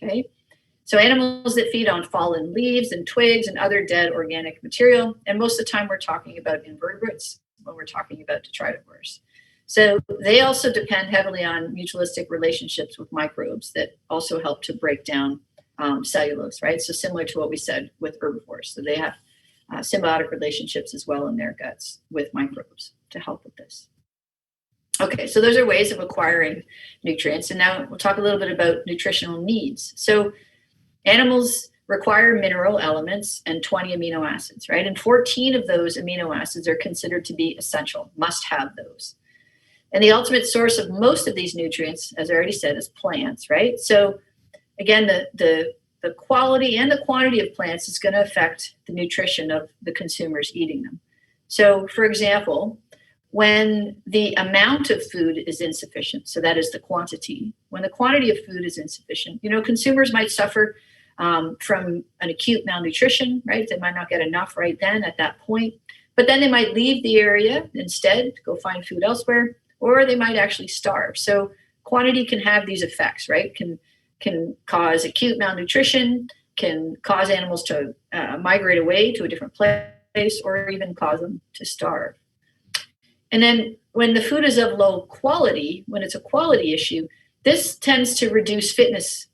okay? So animals that feed on fallen leaves and twigs and other dead organic material, and most of the time we're talking about invertebrates when we're talking about detritivores. So they also depend heavily on mutualistic relationships with microbes that also help to break down cellulose, right? So similar to what we said with herbivores. So they have symbiotic relationships as well in their guts with microbes to help with this. Okay, so those are ways of acquiring nutrients. And now we'll talk a little bit about nutritional needs. So animals require mineral elements and 20 amino acids, right? And 14 of those amino acids are considered to be essential, must have those. And the ultimate source of most of these nutrients, as I already said, is plants, right? So again, the quality and the quantity of plants is going to affect the nutrition of the consumers eating them. So for example, when the amount of food is insufficient, so that is the quantity, when the quantity of food is insufficient, consumers might suffer from an acute malnutrition, right? They might not get enough right then at that point, but then they might leave the area instead to go find food elsewhere, or they might actually starve. So quantity can have these effects, right? Can cause acute malnutrition, can cause animals to migrate away to a different place, or even cause them to starve. And then when the food is of low quality, when it's a quality issue, this tends to reduce fitness,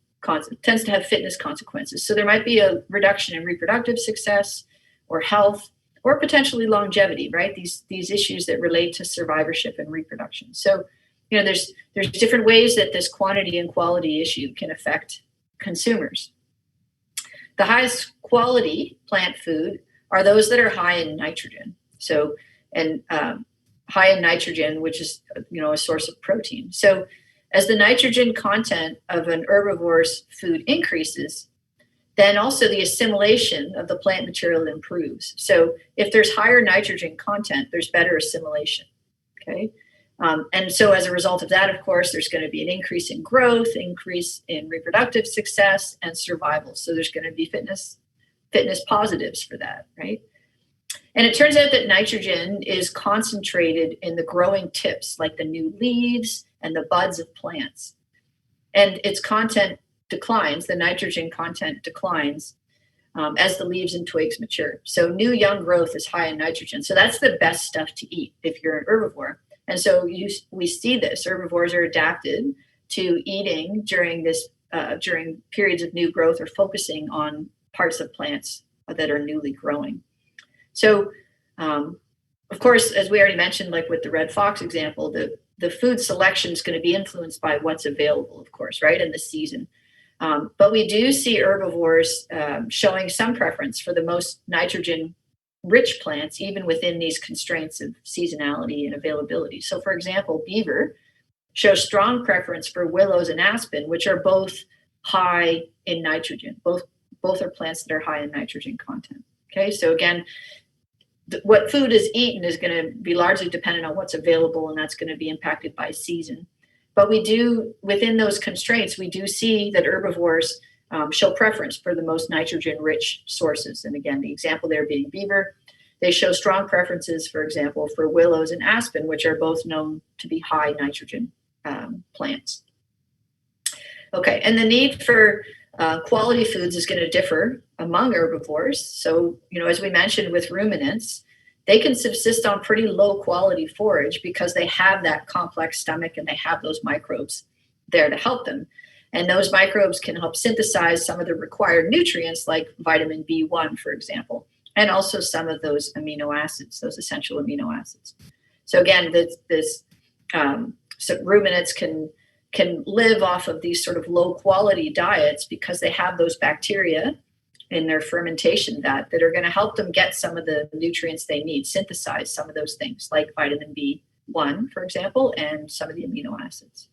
tends to have fitness consequences. So there might be a reduction in reproductive success or health or potentially longevity, right? These issues that relate to survivorship and reproduction. So, there's different ways that this quantity and quality issue can affect consumers. The highest quality plant food are those that are high in nitrogen. So, and high in nitrogen, which is, a source of protein. So as the nitrogen content of an herbivore's food increases, then also the assimilation of the plant material improves. So if there's higher nitrogen content, there's better assimilation, okay? And so as a result of that, of course, there's going to be an increase in growth, increase in reproductive success, and survival. So there's going to be fitness positives for that, right? And it turns out that nitrogen is concentrated in the growing tips, like the new leaves and the buds of plants. And its content declines, the nitrogen content declines as the leaves and twigs mature. So new young growth is high in nitrogen. So that's the best stuff to eat if you're an herbivore. And so we see this. Herbivores are adapted to eating during periods of new growth or focusing on parts of plants that are newly growing. So, of course, as we already mentioned, like with the red fox example, the food selection is going to be influenced by what's available, of course, right, in the season. But we do see herbivores showing some preference for the most nitrogen-rich plants, even within these constraints of seasonality and availability. So, for example, beaver shows strong preference for willows and aspen, which are both high in nitrogen. Both are plants that are high in nitrogen content. Okay, so again, what food is eaten is going to be largely dependent on what's available, and that's going to be impacted by season. But we do, within those constraints, we do see that herbivores show preference for the most nitrogen-rich sources. And again, the example there being beaver, they show strong preferences, for example, for willows and aspen, which are both known to be high nitrogen plants. Okay, and the need for quality foods is going to differ among herbivores. So, as we mentioned with ruminants, they can subsist on pretty low quality forage because they have that complex stomach and they have those microbes there to help them. And those microbes can help synthesize some of the required nutrients like vitamin B1, for example, and also some of those amino acids, those essential amino acids. So again, so ruminants can live off of these sort of low quality diets because they have those bacteria in their fermentation vat that are going to help them get some of the nutrients they need, synthesize some of those things like vitamin B1, for example, and some of the amino acids.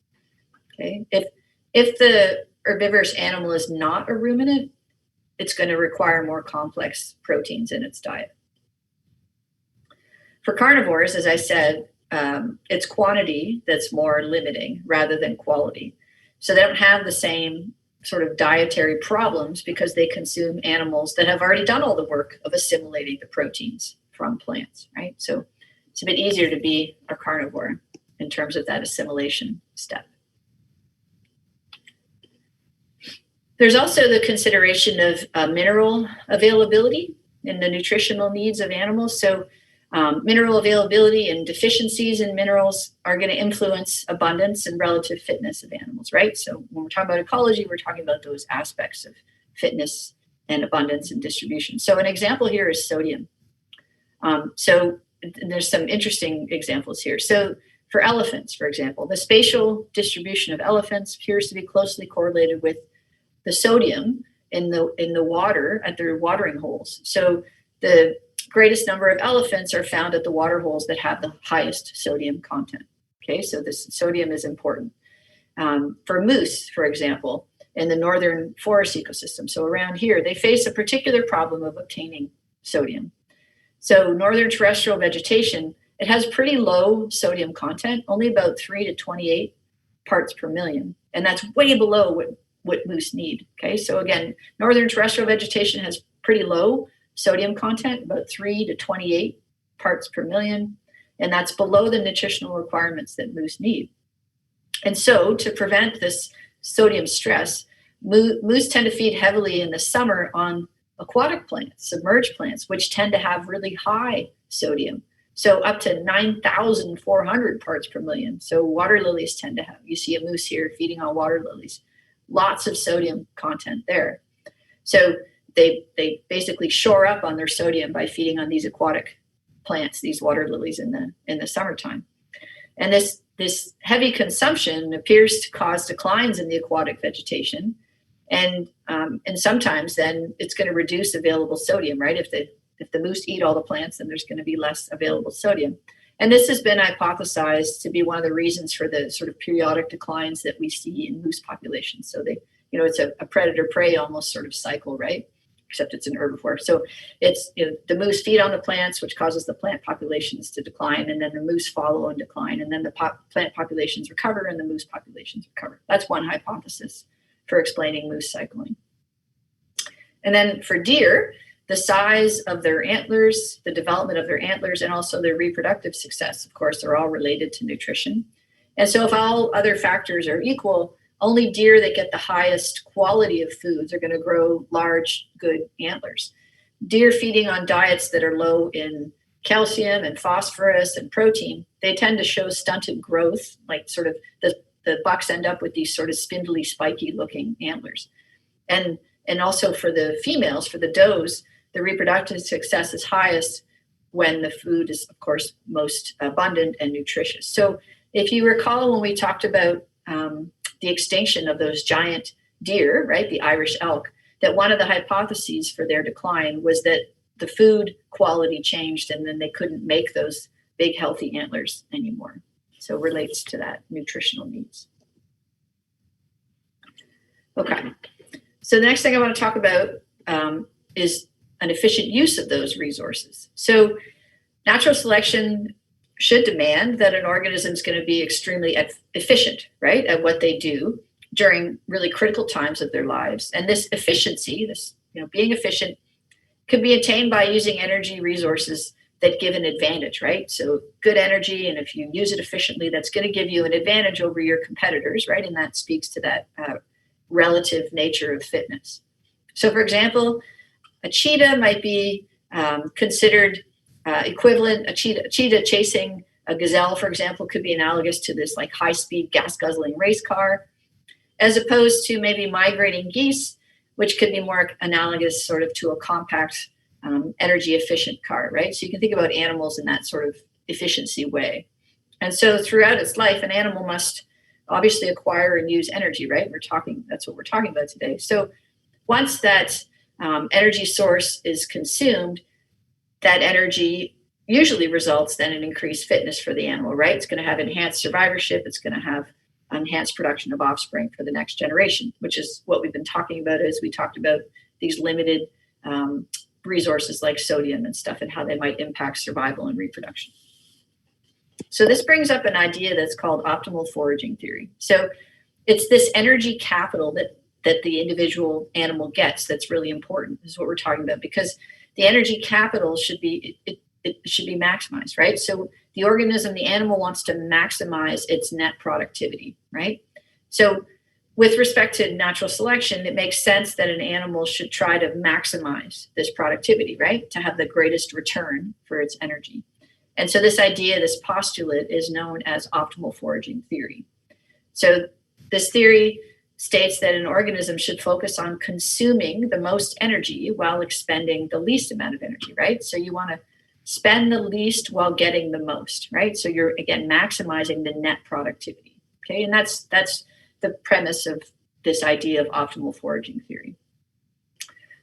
Okay, if the herbivorous animal is not a ruminant, it's going to require more complex proteins in its diet. For carnivores, as I said, it's quantity that's more limiting rather than quality. So they don't have the same sort of dietary problems because they consume animals that have already done all the work of assimilating the proteins from plants, right? So it's a bit easier to be a carnivore in terms of that assimilation step. There's also the consideration of mineral availability and the nutritional needs of animals. So mineral availability and deficiencies in minerals are going to influence abundance and relative fitness of animals, right? So when we're talking about ecology, we're talking about those aspects of fitness and abundance and distribution. So an example here is sodium. So there's some interesting examples here. So for elephants, for example, the spatial distribution of elephants appears to be closely correlated with the sodium in the water at their watering holes. So the greatest number of elephants are found at the water holes that have the highest sodium content. Okay, so this sodium is important. For moose, for example, in the northern forest ecosystem, so around here, they face a particular problem of obtaining sodium. So northern terrestrial vegetation, it has pretty low sodium content, only about 3 to 28 parts per million. And that's way below what moose need. Okay, so again, northern terrestrial vegetation has pretty low sodium content, about 3 to 28 parts per million, and that's below the nutritional requirements that moose need. And so to prevent this sodium stress, moose tend to feed heavily in the summer on aquatic plants, submerged plants, which tend to have really high sodium. So up to 9,400 parts per million. So water lilies tend to have, you see a moose here feeding on water lilies, lots of sodium content there. So they basically shore up on their sodium by feeding on these aquatic plants, these water lilies in the summertime. And this heavy consumption appears to cause declines in the aquatic vegetation. And sometimes then it's going to reduce available sodium, right? If the moose eat all the plants, then there's going to be less available sodium. And this has been hypothesized to be one of the reasons for the sort of periodic declines that we see in moose populations. So it's a predator-prey almost sort of cycle, right? Except it's an herbivore. So it's, the moose feed on the plants, which causes the plant populations to decline, and then the moose follow and decline, and then the plant populations recover and the moose populations recover. That's one hypothesis for explaining moose cycling. And then for deer, the size of their antlers, the development of their antlers, and also their reproductive success, of course, are all related to nutrition. And so if all other factors are equal, only deer that get the highest quality of foods are going to grow large, good antlers. Deer feeding on diets that are low in calcium and phosphorus and protein, they tend to show stunted growth, like sort of the bucks end up with these sort of spindly, spiky looking antlers. And also for the females, for the does, the reproductive success is highest when the food is, of course, most abundant and nutritious. So if you recall when we talked about the extinction of those giant deer, right, the Irish elk, that one of the hypotheses for their decline was that the food quality changed and then they couldn't make those big healthy antlers anymore. So it relates to that nutritional needs. Okay, so the next thing I want to talk about is an efficient use of those resources. So natural selection should demand that an organism is going to be extremely efficient, right, at what they do during really critical times of their lives. And this efficiency, being efficient, could be attained by using energy resources that give an advantage, right? So good energy, and if you use it efficiently, that's going to give you an advantage over your competitors, right? And that speaks to that relative nature of fitness. So for example, a cheetah might be considered equivalent. A cheetah chasing a gazelle, for example, could be analogous to this like high-speed gas-guzzling race car, as opposed to maybe migrating geese, which could be more analogous sort of to a compact, energy-efficient car, right? So you can think about animals in that sort of efficiency way. And so throughout its life, an animal must obviously acquire and use energy, right? That's what we're talking about today. So once that energy source is consumed, that energy usually results then in increased fitness for the animal, right? It's going to have enhanced survivorship. It's going to have enhanced production of offspring for the next generation, which is what we've been talking about as we talked about these limited resources like sodium and stuff and how they might impact survival and reproduction. So this brings up an idea that's called optimal foraging theory. So it's this energy capital that the individual animal gets that's really important. This is what we're talking about, because the energy capital should be it should be maximized, right? So the organism, the animal wants to maximize its net productivity, right? So with respect to natural selection, it makes sense that an animal should try to maximize this productivity, right? To have the greatest return for its energy. And so this idea, this postulate, is known as optimal foraging theory. So this theory states that an organism should focus on consuming the most energy while expending the least amount of energy, right? So you want to spend the least while getting the most, right? So you're, again, maximizing the net productivity, okay? And that's the premise of this idea of optimal foraging theory.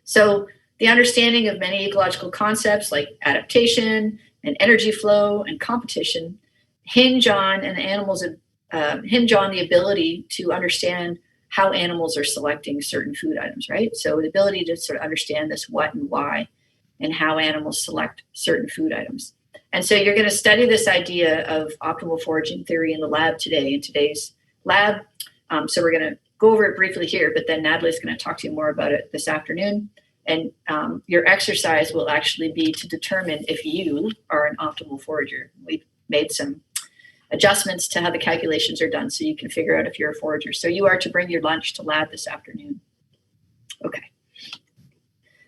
So the understanding of many ecological concepts like adaptation and energy flow and competition hinge on the ability to understand how animals are selecting certain food items, right? So the ability to sort of understand this what and why and how animals select certain food items. And so you're going to study this idea of optimal foraging theory in the lab today, in today's lab. So we're going to go over it briefly here, but then Natalie's going to talk to you more about it this afternoon. And your exercise will actually be to determine if you are an optimal forager. We've made some adjustments to how the calculations are done so you can figure out if you're a forager. So you are to bring your lunch to lab this afternoon. Okay.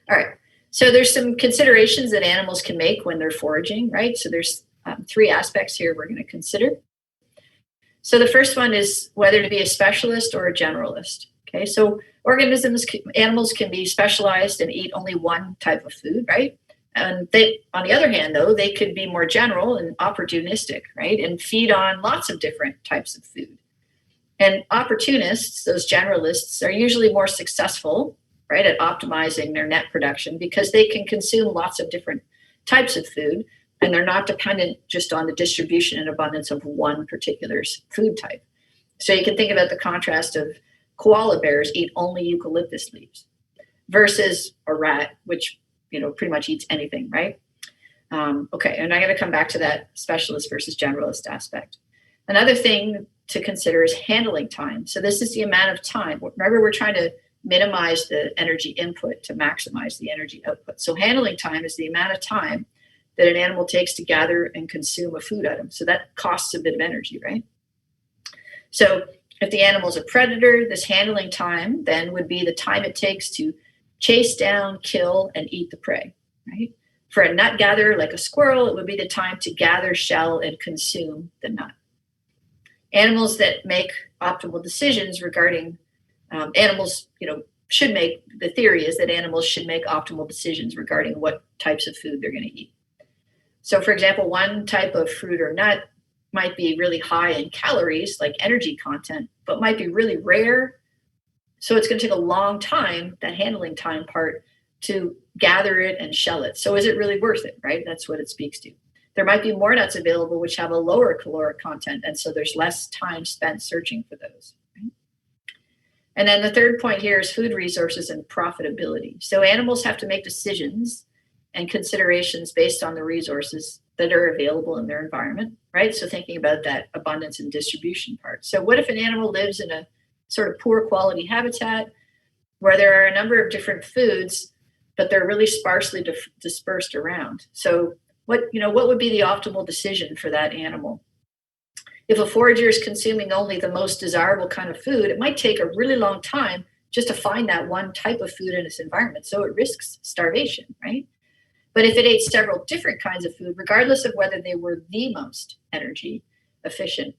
All right. So there's some considerations that animals can make when they're foraging, right? So there's 3 aspects here we're going to consider. So the first one is whether to be a specialist or a generalist. Okay, so animals can be specialized and eat only one type of food, right? And they, on the other hand, though, they could be more general and opportunistic, right? And feed on lots of different types of food. And opportunists, those generalists, are usually more successful, right, at optimizing their net production because they can consume lots of different types of food and they're not dependent just on the distribution and abundance of one particular food type. So you can think about the contrast of koala bears eat only eucalyptus leaves versus a rat, which pretty much eats anything, right? Okay, and I'm going to come back to that specialist versus generalist aspect. Another thing to consider is handling time. So this is the amount of time. Remember, we're trying to minimize the energy input to maximize the energy output. So handling time is the amount of time that an animal takes to gather and consume a food item. So that costs a bit of energy, right? So if the animal is a predator, this handling time then would be the time it takes to chase down, kill, and eat the prey, right? For a nut gatherer like a squirrel, it would be the time to gather, shell, and consume the nut. Animals that make optimal decisions regarding the theory is that animals should make optimal decisions regarding what types of food they're going to eat. So for example, one type of fruit or nut might be really high in calories, like energy content, but might be really rare. So it's going to take a long time, that handling time part, to gather it and shell it. So is it really worth it, right? That's what it speaks to. There might be more nuts available which have a lower caloric content, and so there's less time spent searching for those. Right? And then the third point here is food resources and profitability. So animals have to make decisions and considerations based on the resources that are available in their environment, right? So thinking about that abundance and distribution part. So what if an animal lives in a sort of poor quality habitat where there are a number of different foods, but they're really sparsely dispersed around? So what would be the optimal decision for that animal? If a forager is consuming only the most desirable kind of food, it might take a really long time just to find that one type of food in its environment. So it risks starvation, right? But if it ate several different kinds of food, regardless of whether they were the most energy efficient,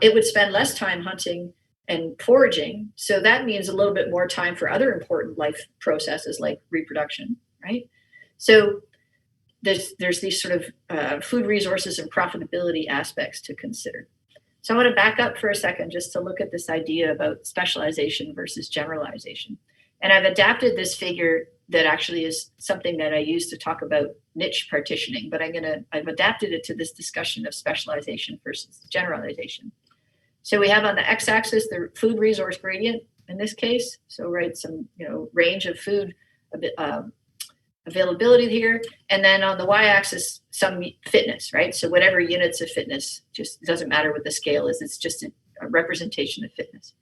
it would spend less time hunting and foraging. So that means a little bit more time for other important life processes like reproduction, right? So there's these sort of food resources and profitability aspects to consider. So I want to back up for a second just to look at this idea about specialization versus generalization. And I've adapted this figure that actually is something that I use to talk about niche partitioning, but I've adapted it to this discussion of specialization versus generalization. So we have on the x-axis the food resource gradient in this case. So some range of food availability here, and then on the y-axis some fitness, right? So whatever units of fitness, just doesn't matter what the scale is. It's just a representation of fitness.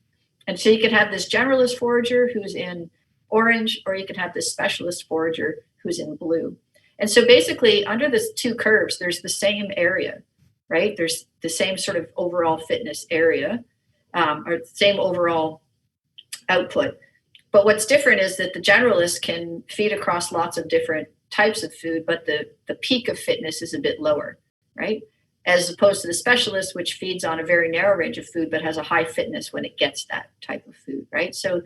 And so you could have this generalist forager who's in orange, or you could have this specialist forager who's in blue. And so basically under the two curves, there's the same area, right? There's the same sort of overall fitness area, or same overall output. But what's different is that the generalist can feed across lots of different types of food, but the peak of fitness is a bit lower, right? As opposed to the specialist, which feeds on a very narrow range of food, but has a high fitness when it gets that type of food, right? So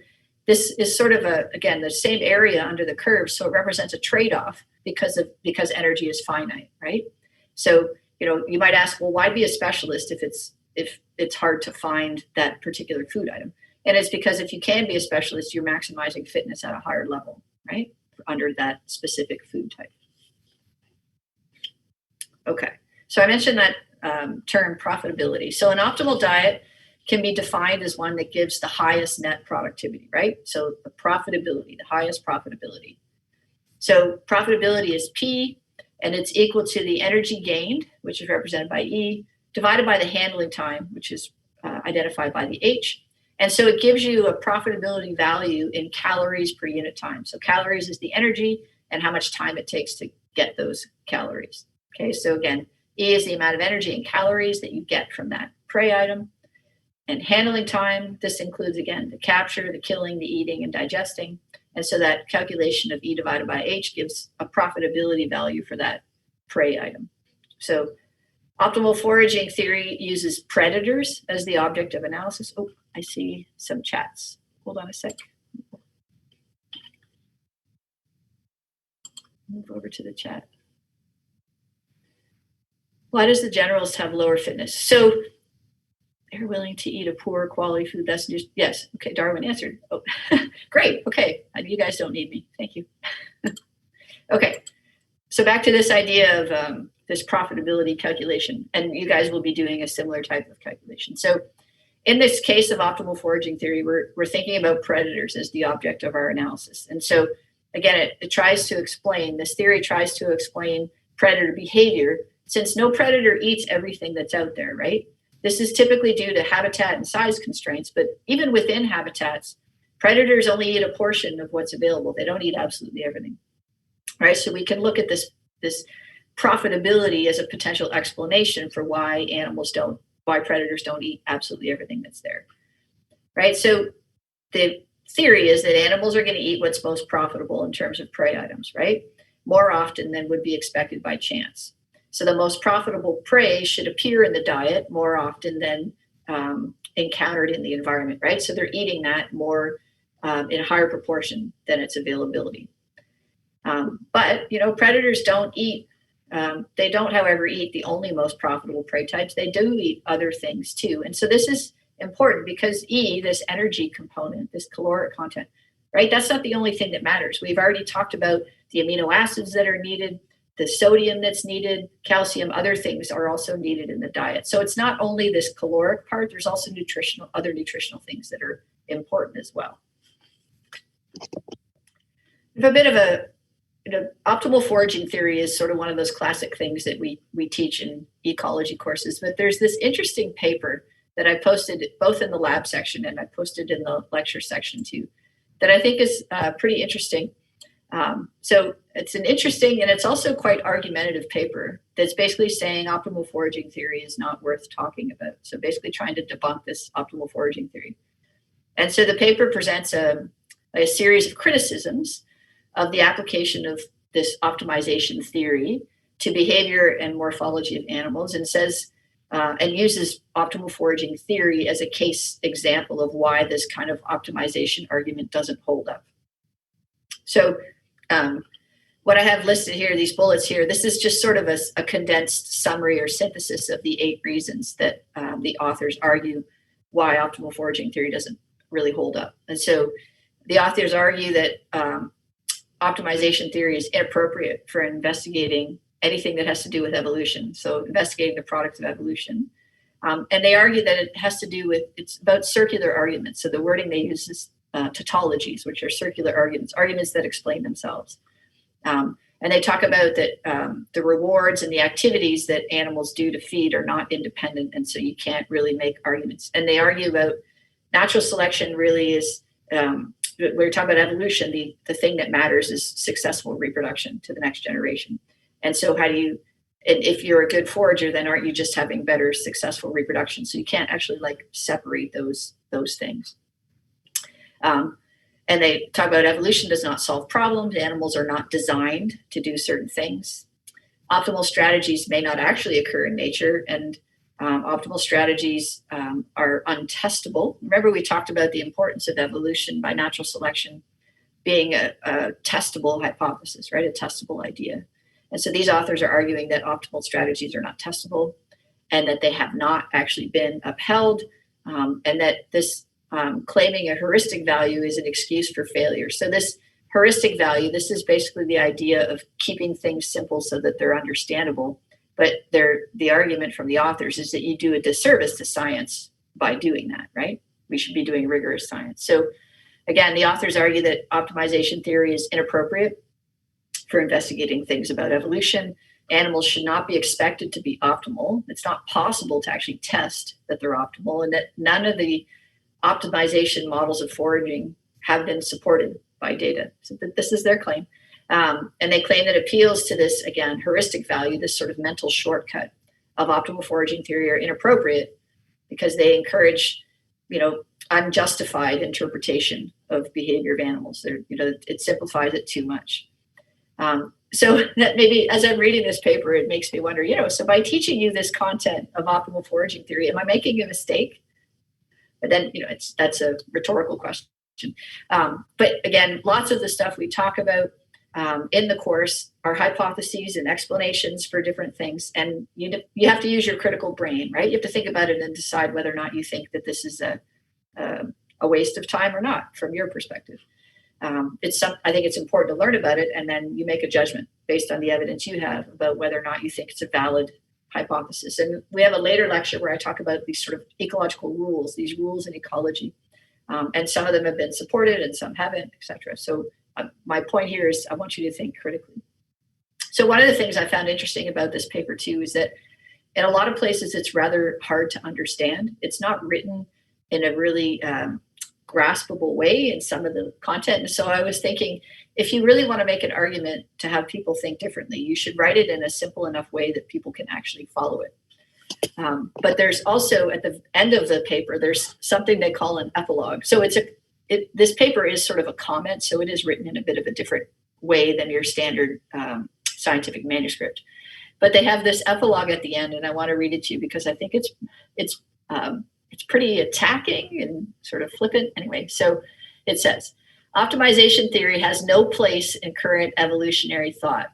this is sort of again, the same area under the curve. So it represents a trade-off because energy is finite, right? So, you might ask, well, why be a specialist if it's hard to find that particular food item? And it's because if you can be a specialist, you're maximizing fitness at a higher level, right? Under that specific food type. Okay, so I mentioned that term profitability. So an optimal diet can be defined as one that gives the highest net productivity, right? So the profitability, the highest profitability. So profitability is P, and it's equal to the energy gained, which is represented by E, divided by the handling time, which is identified by the H. And so it gives you a profitability value in calories per unit time. So calories is the energy and how much time it takes to get those calories. Okay, so again, E is the amount of energy in calories that you get from that prey item. And handling time, this includes, again, the capture, the killing, the eating, and digesting. And so that calculation of E divided by H gives a profitability value for that prey item. So optimal foraging theory uses predators as the object of analysis. Oh, I see some chats. Hold on a sec. Move over to the chat. Why does the generalist have lower fitness? So they're willing to eat a poor quality food. That's just, yes. Okay, Darwin answered. Oh, great. Okay, you guys don't need me. Thank you. Okay, so back to this idea of this profitability calculation, and you guys will be doing a similar type of calculation. So in this case of optimal foraging theory, we're thinking about predators as the object of our analysis. And so again, it tries to explain, this theory tries to explain predator behavior, since no predator eats everything that's out there, right? This is typically due to habitat and size constraints, but even within habitats, predators only eat a portion of what's available. They don't eat absolutely everything, right? So we can look at this profitability as a potential explanation for why predators don't eat absolutely everything that's there, right? So the theory is that animals are going to eat what's most profitable in terms of prey items, right? More often than would be expected by chance. So the most profitable prey should appear in the diet more often than encountered in the environment, right? So they're eating that more in a higher proportion than its availability. But, predators don't eat, they don't, however, eat the only most profitable prey types. They do eat other things too. And so this is important because E, this energy component, this caloric content, right? That's not the only thing that matters. We've already talked about the amino acids that are needed, the sodium that's needed, calcium, other things are also needed in the diet. So it's not only this caloric part, there's also other nutritional things that are important as well. A bit of optimal foraging theory is sort of one of those classic things that we teach in ecology courses, but there's this interesting paper that I posted both in the lab section and I posted in the lecture section too, that I think is pretty interesting. So it's an interesting and it's also quite argumentative paper that's basically saying optimal foraging theory is not worth talking about. So basically trying to debunk this optimal foraging theory. And so the paper presents a series of criticisms of the application of this optimization theory to behavior and morphology of animals, and says and uses optimal foraging theory as a case example of why this kind of optimization argument doesn't hold up. So what I have listed here, these bullets here, this is just sort of a condensed summary or synthesis of the 8 reasons that the authors argue why optimal foraging theory doesn't really hold up. And so the authors argue that optimization theory is inappropriate for investigating anything that has to do with evolution, so investigating the products of evolution. And they argue that it has to do with, it's about circular arguments. So the wording they use is tautologies, which are circular arguments that explain themselves. And they talk about that the rewards and the activities that animals do to feed are not independent, and so you can't really make arguments. And they argue about natural selection really is, we're talking about evolution, the thing that matters is successful reproduction to the next generation. And so and if you're a good forager, then aren't you just having better successful reproduction? So you can't actually separate those things. And they talk about evolution does not solve problems. Animals are not designed to do certain things. Optimal strategies may not actually occur in nature, and optimal strategies are untestable. Remember, we talked about the importance of evolution by natural selection being a testable hypothesis, right? A testable idea. And so these authors are arguing that optimal strategies are not testable and that they have not actually been upheld, and that this claiming a heuristic value is an excuse for failure. So this heuristic value, this is basically the idea of keeping things simple so that they're understandable. But the argument from the authors is that you do a disservice to science by doing that, right? We should be doing rigorous science. So again, the authors argue that optimization theory is inappropriate for investigating things about evolution. Animals should not be expected to be optimal. It's not possible to actually test that they're optimal, and that none of the optimization models of foraging have been supported by data. So this is their claim. And they claim that appeals to this, again, heuristic value, this sort of mental shortcut of optimal foraging theory are inappropriate because they encourage, unjustified interpretation of behavior of animals. It simplifies it too much. So that maybe as I'm reading this paper, it makes me wonder, so by teaching you this content of optimal foraging theory, am I making a mistake? But then, that's a rhetorical question. But again, lots of the stuff we talk about in the course are hypotheses and explanations for different things. And you have to use your critical brain, right? You have to think about it and decide whether or not you think that this is a waste of time or not from your perspective. I think it's important to learn about it, and then you make a judgment based on the evidence you have about whether or not you think it's a valid hypothesis. And we have a later lecture where I talk about these sort of ecological rules, these rules in ecology. And some of them have been supported and some haven't, et cetera. So my point here is I want you to think critically. So one of the things I found interesting about this paper too is that in a lot of places it's rather hard to understand. It's not written in a really graspable way in some of the content. And so I was thinking, if you really want to make an argument to have people think differently, you should write it in a simple enough way that people can actually follow it. But there's also at the end of the paper, there's something they call an epilogue. So this paper is sort of a comment, so it is written in a bit of a different way than your standard scientific manuscript. But they have this epilogue at the end, and I want to read it to you because I think it's pretty attacking and sort of flippant. Anyway, so it says, optimization theory has no place in current evolutionary thought.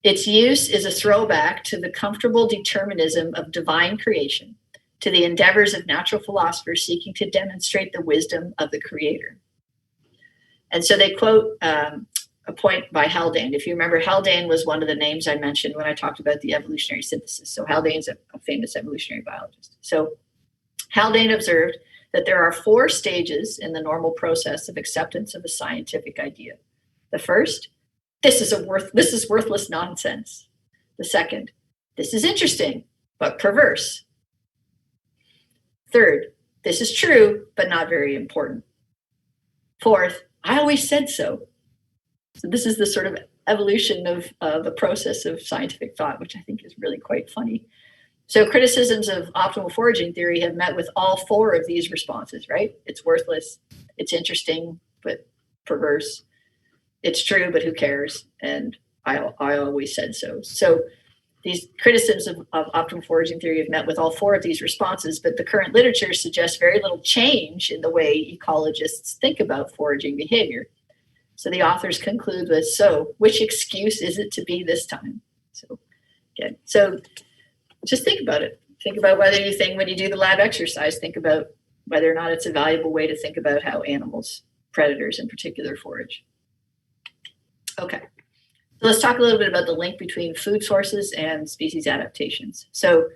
Its use is a throwback to the comfortable determinism of divine creation, to the endeavors of natural philosophers seeking to demonstrate the wisdom of the creator. And so they quote a point by Haldane. If you remember, Haldane was one of the names I mentioned when I talked about the evolutionary synthesis. So Haldane's a famous evolutionary biologist. So Haldane observed that there are 4 stages in the normal process of acceptance of a scientific idea. The first, this is worthless nonsense. The second, this is interesting, but perverse. Third, this is true, but not very important. Fourth, I always said so. So this is the sort of evolution of the process of scientific thought, which I think is really quite funny. So criticisms of optimal foraging theory have met with all 4 of these responses, right? It's worthless, it's interesting, but perverse. It's true, but who cares? And I always said so. So these criticisms of optimal foraging theory have met with all 4 of these responses, but the current literature suggests very little change in the way ecologists think about foraging behavior. So the authors conclude with, so which excuse is it to be this time? So again, so just think about it. Think about whether you think when you do the lab exercise, think about whether or not it's a valuable way to think about how animals, predators in particular, forage. Okay, so let's talk a little bit about the link between food sources and species adaptations. So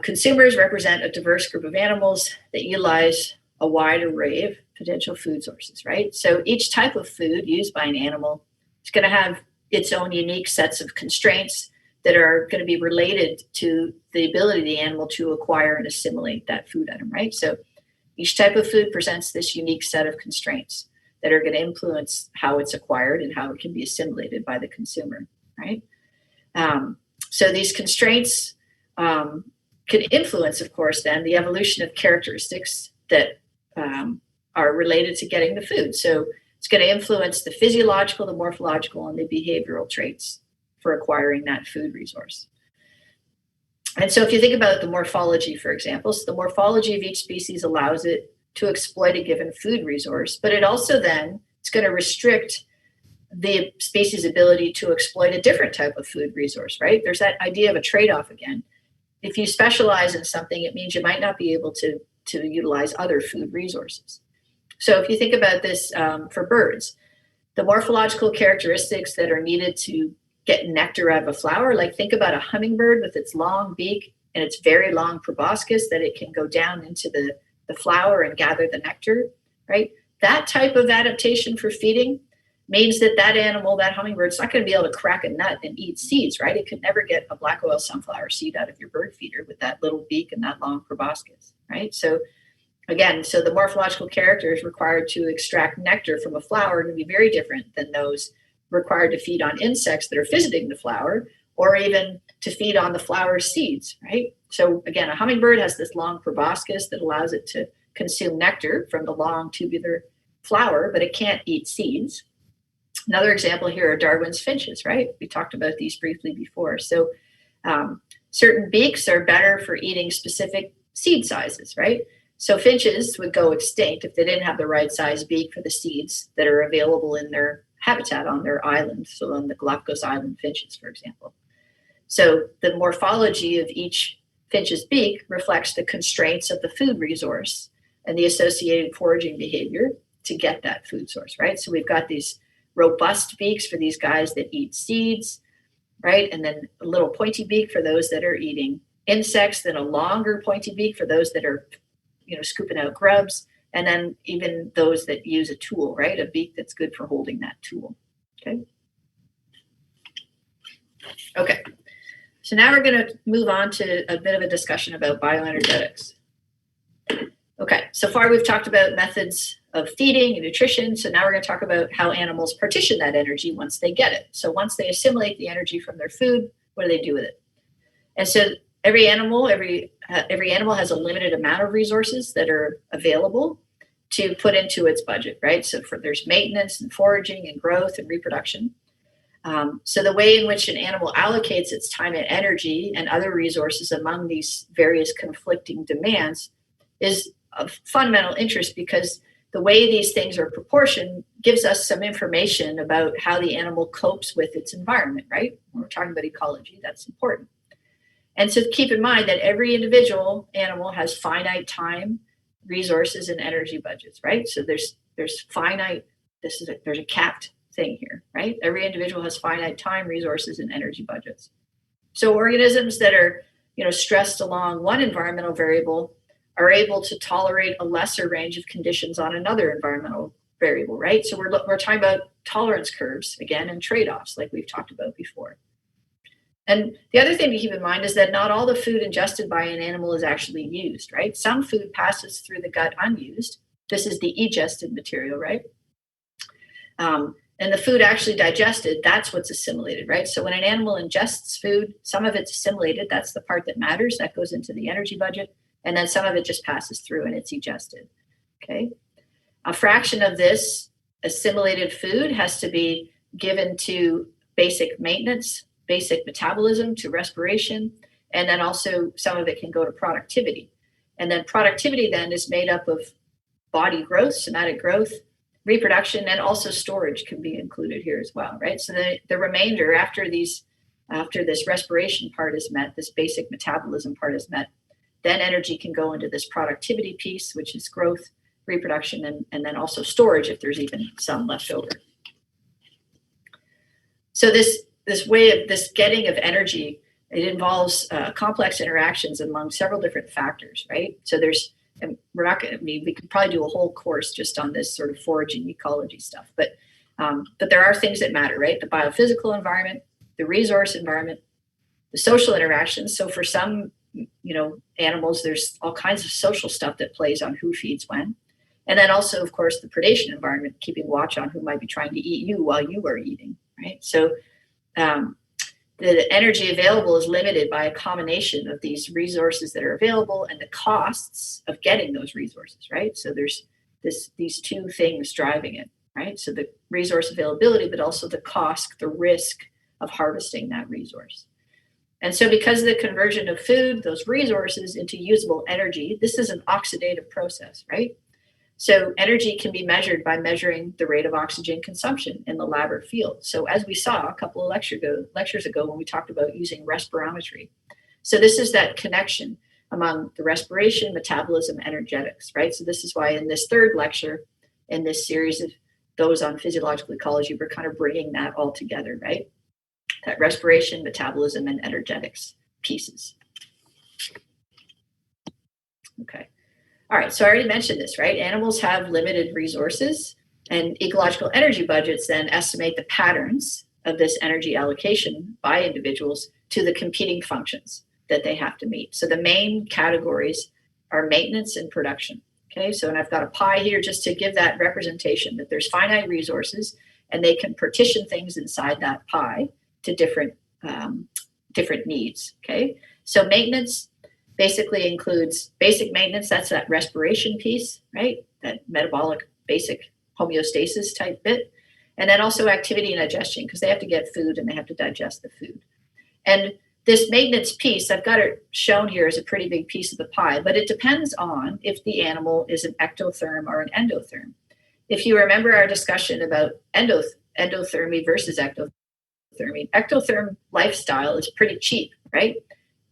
consumers represent a diverse group of animals that utilize a wide array of potential food sources, right? So each type of food used by an animal is going to have its own unique sets of constraints that are going to be related to the ability of the animal to acquire and assimilate that food item, right? So each type of food presents this unique set of constraints that are going to influence how it's acquired and how it can be assimilated by the consumer, right? So these constraints can influence, of course, then the evolution of characteristics that are related to getting the food. So it's going to influence the physiological, the morphological, and the behavioral traits for acquiring that food resource. And so if you think about the morphology, for example, so the morphology of each species allows it to exploit a given food resource, but it also then, it's going to restrict the species' ability to exploit a different type of food resource, right? There's that idea of a trade-off again. If you specialize in something, it means you might not be able to utilize other food resources. So if you think about this for birds, the morphological characteristics that are needed to get nectar out of a flower, like think about a hummingbird with its long beak and its very long proboscis that it can go down into the flower and gather the nectar, right? That type of adaptation for feeding means that that animal, that hummingbird, is not going to be able to crack a nut and eat seeds, right? It could never get a black oil sunflower seed out of your bird feeder with that little beak and that long proboscis, right? So again, so the morphological characters required to extract nectar from a flower are going to be very different than those required to feed on insects that are visiting the flower, or even to feed on the flower's seeds, right? So again, a hummingbird has this long proboscis that allows it to consume nectar from the long tubular flower, but it can't eat seeds. Another example here are Darwin's finches, right? We talked about these briefly before. So certain beaks are better for eating specific seed sizes, right? So finches would go extinct if they didn't have the right size beak for the seeds that are available in their habitat on their island. So on the Galapagos Island finches, for example. So the morphology of each finch's beak reflects the constraints of the food resource and the associated foraging behavior to get that food source, right? So we've got these robust beaks for these guys that eat seeds, right? And then a little pointy beak for those that are eating insects, then a longer pointy beak for those that are, scooping out grubs, and then even those that use a tool, right? A beak that's good for holding that tool, okay? Okay, so now we're gonna move on to a bit of a discussion about bioenergetics. Okay, so far we've talked about methods of feeding and nutrition. So now we're going to talk about how animals partition that energy once they get it. So once they assimilate the energy from their food, what do they do with it? And so every animal has a limited amount of resources that are available to put into its budget, right? So there's maintenance and foraging and growth and reproduction. So the way in which an animal allocates its time and energy and other resources among these various conflicting demands is of fundamental interest, because the way these things are proportioned gives us some information about how the animal copes with its environment, right? When we're talking about ecology, that's important. And so keep in mind that every individual animal has finite time, resources, and energy budgets, right? So there's finite, there's a capped thing here, right? Every individual has finite time, resources, and energy budgets. So organisms that are, stressed along one environmental variable are able to tolerate a lesser range of conditions on another environmental variable, right? So we're talking about tolerance curves again and trade-offs like we've talked about before. And the other thing to keep in mind is that not all the food ingested by an animal is actually used, right? Some food passes through the gut unused. This is the egested material, right? And the food actually digested, that's what's assimilated, right? So when an animal ingests food, some of it's assimilated, that's the part that matters, that goes into the energy budget. And then some of it just passes through and it's egested, okay? A fraction of this assimilated food has to be given to basic maintenance, basic metabolism, to respiration, and then also some of it can go to productivity. And then productivity then is made up of body growth, somatic growth, reproduction, and also storage can be included here as well, right? So the remainder after this respiration part is met, this basic metabolism part is met, then energy can go into this productivity piece, which is growth, reproduction, and then also storage if there's even some left over. So this way of this getting of energy, it involves complex interactions among several different factors, right? So we could probably do a whole course just on this sort of foraging ecology stuff, but there are things that matter, right? The biophysical environment, the resource environment, the social interactions. So for some animals, there's all kinds of social stuff that plays on who feeds when. And then also, of course, the predation environment, keeping watch on who might be trying to eat you while you are eating, right? So the energy available is limited by a combination of these resources that are available and the costs of getting those resources, right? So there's these two things driving it, right? So the resource availability, but also the cost, the risk of harvesting that resource. And so because of the conversion of food, those resources into usable energy, this is an oxidative process, right? So energy can be measured by measuring the rate of oxygen consumption in the lab or field. So as we saw a couple of lectures ago when we talked about using respirometry. So this is that connection among the respiration, metabolism, energetics, right? So this is why in this third lecture, in this series of those on physiological ecology, we're kind of bringing that all together, right? That respiration, metabolism, and energetics pieces. Okay. All right, so I already mentioned this, right? Animals have limited resources, and ecological energy budgets then estimate the patterns of this energy allocation by individuals to the competing functions that they have to meet. So the main categories are maintenance and production. Okay, so and I've got a pie here just to give that representation that there's finite resources and they can partition things inside that pie to different needs. Okay, so maintenance basically includes basic maintenance. That's that respiration piece, right? That metabolic basic homeostasis type bit. And then also activity and digestion, because they have to get food and they have to digest the food. And this maintenance piece, I've got it shown here as a pretty big piece of the pie, but it depends on if the animal is an ectotherm or an endotherm. If you remember our discussion about endothermy versus ectothermy, ectotherm lifestyle is pretty cheap, right?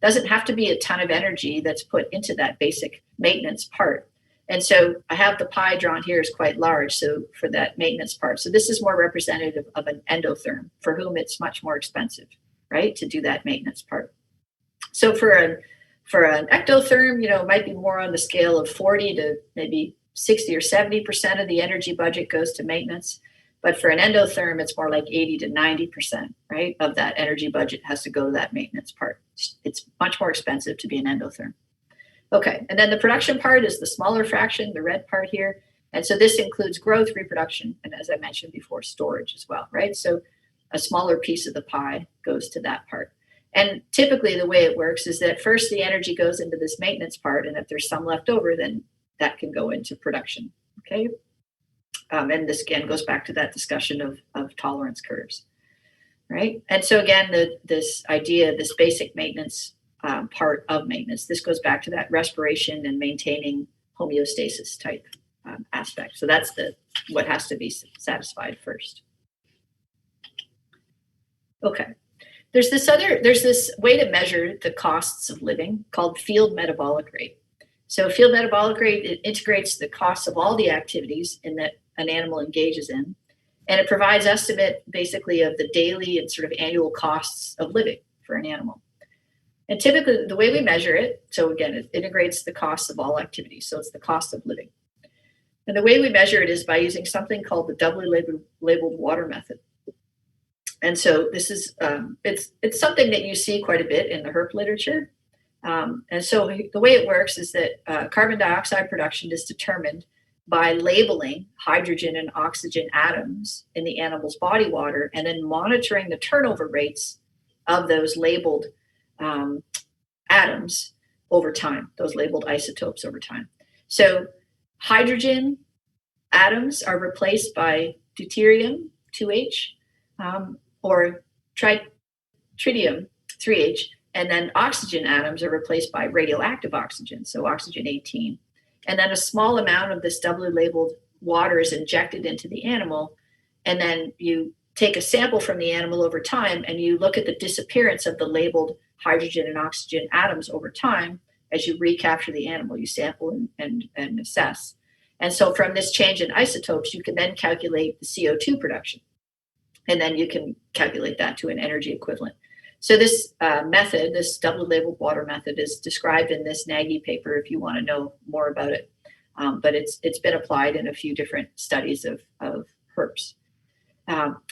Doesn't have to be a ton of energy that's put into that basic maintenance part. And so I have the pie drawn here is quite large, so for that maintenance part. So this is more representative of an endotherm for whom it's much more expensive, right, to do that maintenance part. So for an ectotherm, it might be more on the scale of 40 to maybe 60 or 70% of the energy budget goes to maintenance. But for an endotherm, it's more like 80 to 90%, right, of that energy budget has to go to that maintenance part. It's much more expensive to be an endotherm. Okay, and then the production part is the smaller fraction, the red part here. And so this includes growth, reproduction, and as I mentioned before, storage as well, right? So a smaller piece of the pie goes to that part. And typically the way it works is that first the energy goes into this maintenance part, and if there's some left over, then that can go into production, okay? And this again goes back to that discussion of tolerance curves, right? And so again, this idea, this basic maintenance part of maintenance, this goes back to that respiration and maintaining homeostasis type aspect. So that's what has to be satisfied first. Okay, there's this way to measure the costs of living called field metabolic rate. So field metabolic rate, it integrates the costs of all the activities in that an animal engages in, and it provides estimate basically of the daily and sort of annual costs of living for an animal. And typically the way we measure it, so again, it integrates the costs of all activities. So it's the cost of living. And the way we measure it is by using something called the doubly labeled water method. And so this is, it's something that you see quite a bit in the herp literature. And so the way it works is that carbon dioxide production is determined by labeling hydrogen and oxygen atoms in the animal's body water and then monitoring the turnover rates of those labeled atoms over time, those labeled isotopes over time. So hydrogen atoms are replaced by deuterium, 2H, or tritium, 3H, and then oxygen atoms are replaced by radioactive oxygen, so oxygen 18. And then a small amount of this doubly labeled water is injected into the animal, and then you take a sample from the animal over time and you look at the disappearance of the labeled hydrogen and oxygen atoms over time as you recapture the animal. You sample and assess. And so from this change in isotopes, you can then calculate the CO2 production. And then you can calculate that to an energy equivalent. So this method, this double labeled water method, is described in this Nagy paper if you want to know more about it. But it's been applied in a few different studies of herps.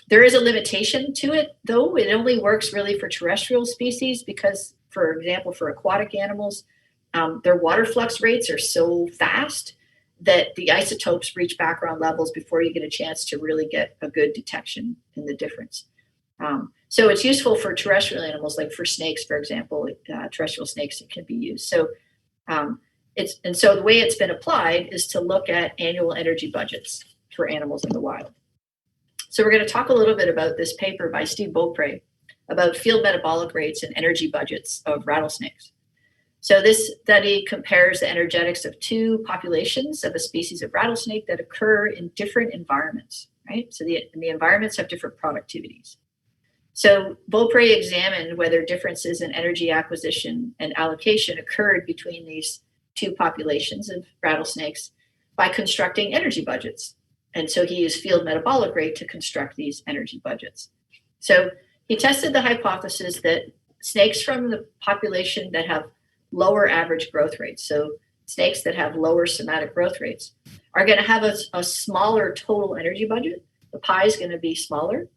There is a limitation to it, though. It only works really for terrestrial species because, for example, for aquatic animals, their water flux rates are so fast that the isotopes reach background levels before you get a chance to really get a good detection in the difference. So it's useful for terrestrial animals, like for snakes, for example, terrestrial snakes, it can be used. So And so the way it's been applied is to look at annual energy budgets for animals in the wild. So we're going to talk a little bit about this paper by Steve Beaupre about field metabolic rates and energy budgets of rattlesnakes. So this study compares the energetics of two populations of a species of rattlesnake that occur in different environments, right? So the environments have different productivities. So Beaupre examined whether differences in energy acquisition and allocation occurred between these two populations of rattlesnakes by constructing energy budgets. And so he used field metabolic rate to construct these energy budgets. So he tested the hypothesis that snakes from the population that have lower average growth rates, so snakes that have lower somatic growth rates, are going to have a smaller total energy budget. The pie is going to be smaller,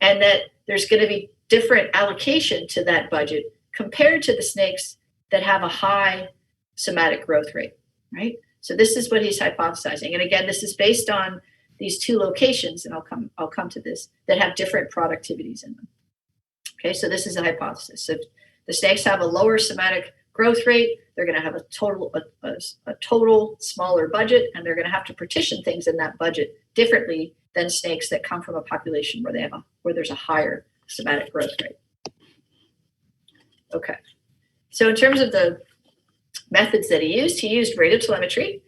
and that there's going to be different allocation to that budget compared to the snakes that have a high somatic growth rate, right? So this is what he's hypothesizing. And again, this is based on these two locations, and I'll come to this, that have different productivities in them. Okay, so this is a hypothesis. So if the snakes have a lower somatic growth rate, they're going to have a total smaller budget, and they're going to have to partition things in that budget differently than snakes that come from a population where there's a higher somatic growth rate. Okay, so in terms of the methods that he used radiotelemetry,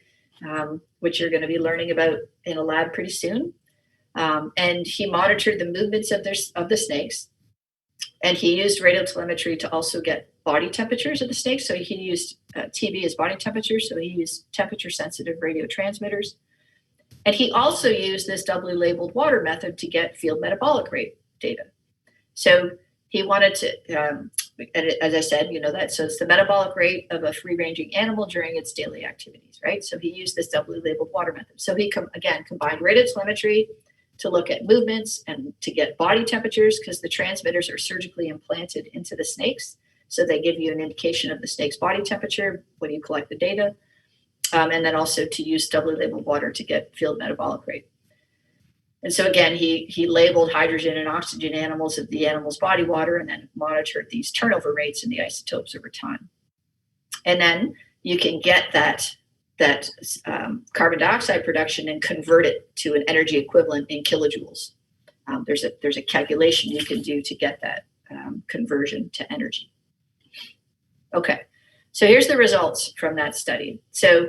which you're going to be learning about in a lab pretty soon, and he monitored the movements of the snakes, and he used radiotelemetry to also get body temperatures of the snakes. So he used TB as body temperature, so he used temperature-sensitive radio transmitters. And he also used this doubly labeled water method to get field metabolic rate data. So he wanted to, as I said, you know that, so it's the metabolic rate of a free-ranging animal during its daily activities, right? So he used this doubly labeled water method. So he, again, combined radiotelemetry to look at movements and to get body temperatures, because the transmitters are surgically implanted into the snakes. So they give you an indication of the snake's body temperature when you collect the data. And then also to use doubly labeled water to get field metabolic rate. And so again, he labeled hydrogen and oxygen animals of the animal's body water, and then monitored these turnover rates and the isotopes over time. And then you can get that carbon dioxide production and convert it to an energy equivalent in kilojoules. There's a calculation you can do to get that conversion to energy. Okay, so here's the results from that study. So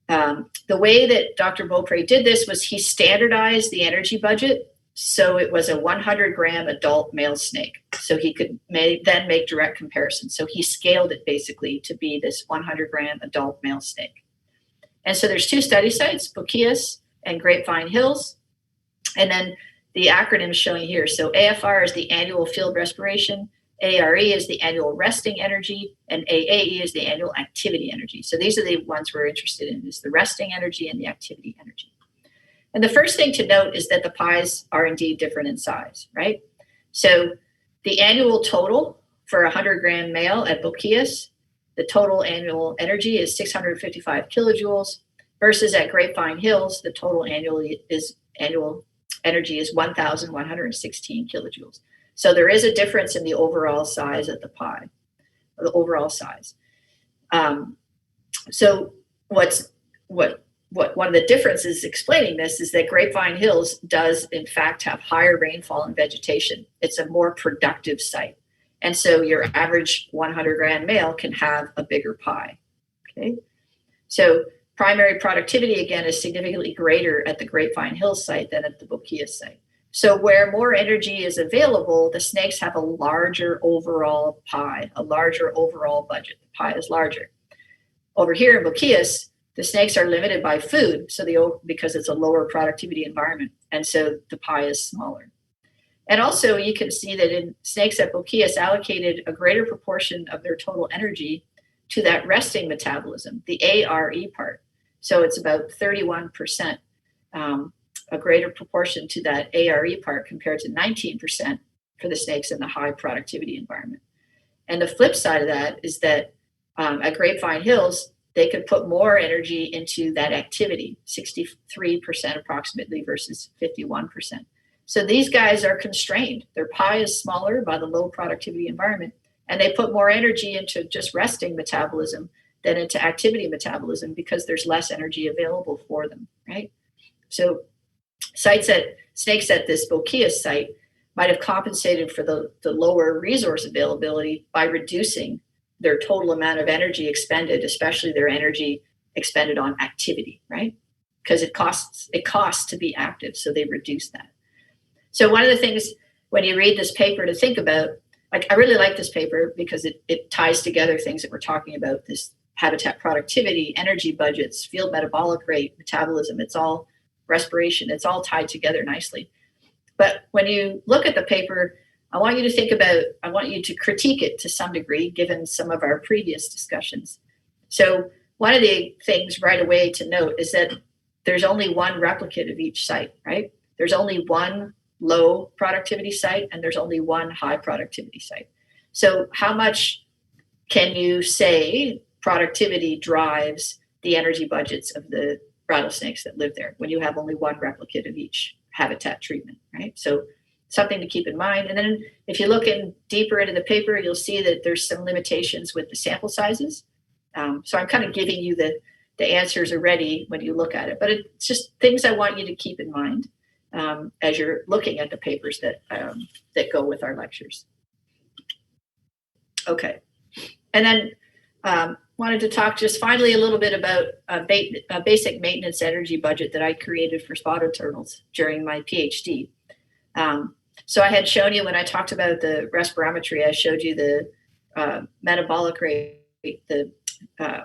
the way that Dr. Beaupre did this was he standardized the energy budget. So it was a 100-gram adult male snake. So he could then make direct comparisons. So he scaled it basically to be this 100-gram adult male snake. And so there's two study sites, Boquillas and Grapevine Hills. And then the acronym showing here. So AFR is the annual field respiration, ARE is the annual resting energy, and AAE is the annual activity energy. So these are the ones we're interested in, is the resting energy and the activity energy. And the first thing to note is that the pies are indeed different in size, right? So the annual total for a 100-gram male at Boquillas, the total annual energy is 655 kilojoules, versus at Grapevine Hills, the total annual energy is 1,116 kilojoules. So there is a difference in the overall size of the pie, or the overall size. So one of the differences explaining this is that Grapevine Hills does in fact have higher rainfall and vegetation. It's a more productive site. And so your average 100-gram male can have a bigger pie, okay? So primary productivity, again, is significantly greater at the Grapevine Hills site than at the Boquillas site. So where more energy is available, the snakes have a larger overall pie, a larger overall budget. The pie is larger. Over here in Boquillas, the snakes are limited by food, because it's a lower productivity environment, and so the pie is smaller. And also you can see that in snakes at Boquillas allocated a greater proportion of their total energy to that resting metabolism, the ARE part. So it's about 31%, a greater proportion to that ARE part compared to 19% for the snakes in the high productivity environment. And the flip side of that is that at Grapevine Hills, they could put more energy into that activity, 63% approximately versus 51%. So these guys are constrained. Their pie is smaller by the low productivity environment, and they put more energy into just resting metabolism than into activity metabolism because there's less energy available for them, right? So snakes at this Bokeas site might have compensated for the lower resource availability by reducing their total amount of energy expended, especially their energy expended on activity, right? Because it costs to be active, so they reduce that. So one of the things when you read this paper to think about, like I really like this paper because it ties together things that we're talking about, this habitat productivity, energy budgets, field metabolic rate, metabolism, it's all respiration, it's all tied together nicely. But when you look at the paper, I want you to critique it to some degree, given some of our previous discussions. So one of the things right away to note is that there's only one replicate of each site, right? There's only one low productivity site and there's only one high productivity site. So how much can you say productivity drives the energy budgets of the rattlesnakes that live there when you have only one replicate of each habitat treatment, right? So something to keep in mind. And then if you look in deeper into the paper, you'll see that there's some limitations with the sample sizes. So I'm kind of giving you the answers already when you look at it, but it's just things I want you to keep in mind as you're looking at the papers that go with our lectures. Okay, and then wanted to talk just finally a little bit about a basic maintenance energy budget that I created for spotted turtles during my PhD. So I had shown you when I talked about the respirometry, I showed you the metabolic rate, the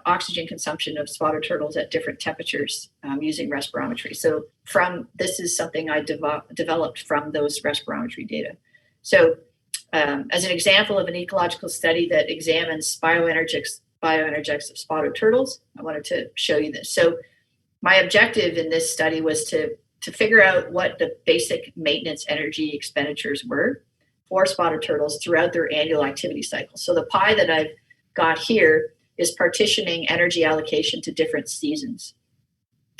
oxygen consumption of spotted turtles at different temperatures using respirometry. So this is something I developed from those respirometry data. So as an example of an ecological study that examines bioenergetics of spotted turtles, I wanted to show you this. So my objective in this study was to figure out what the basic maintenance energy expenditures were for spotted turtles throughout their annual activity cycle. So the pie that I've got here is partitioning energy allocation to different seasons.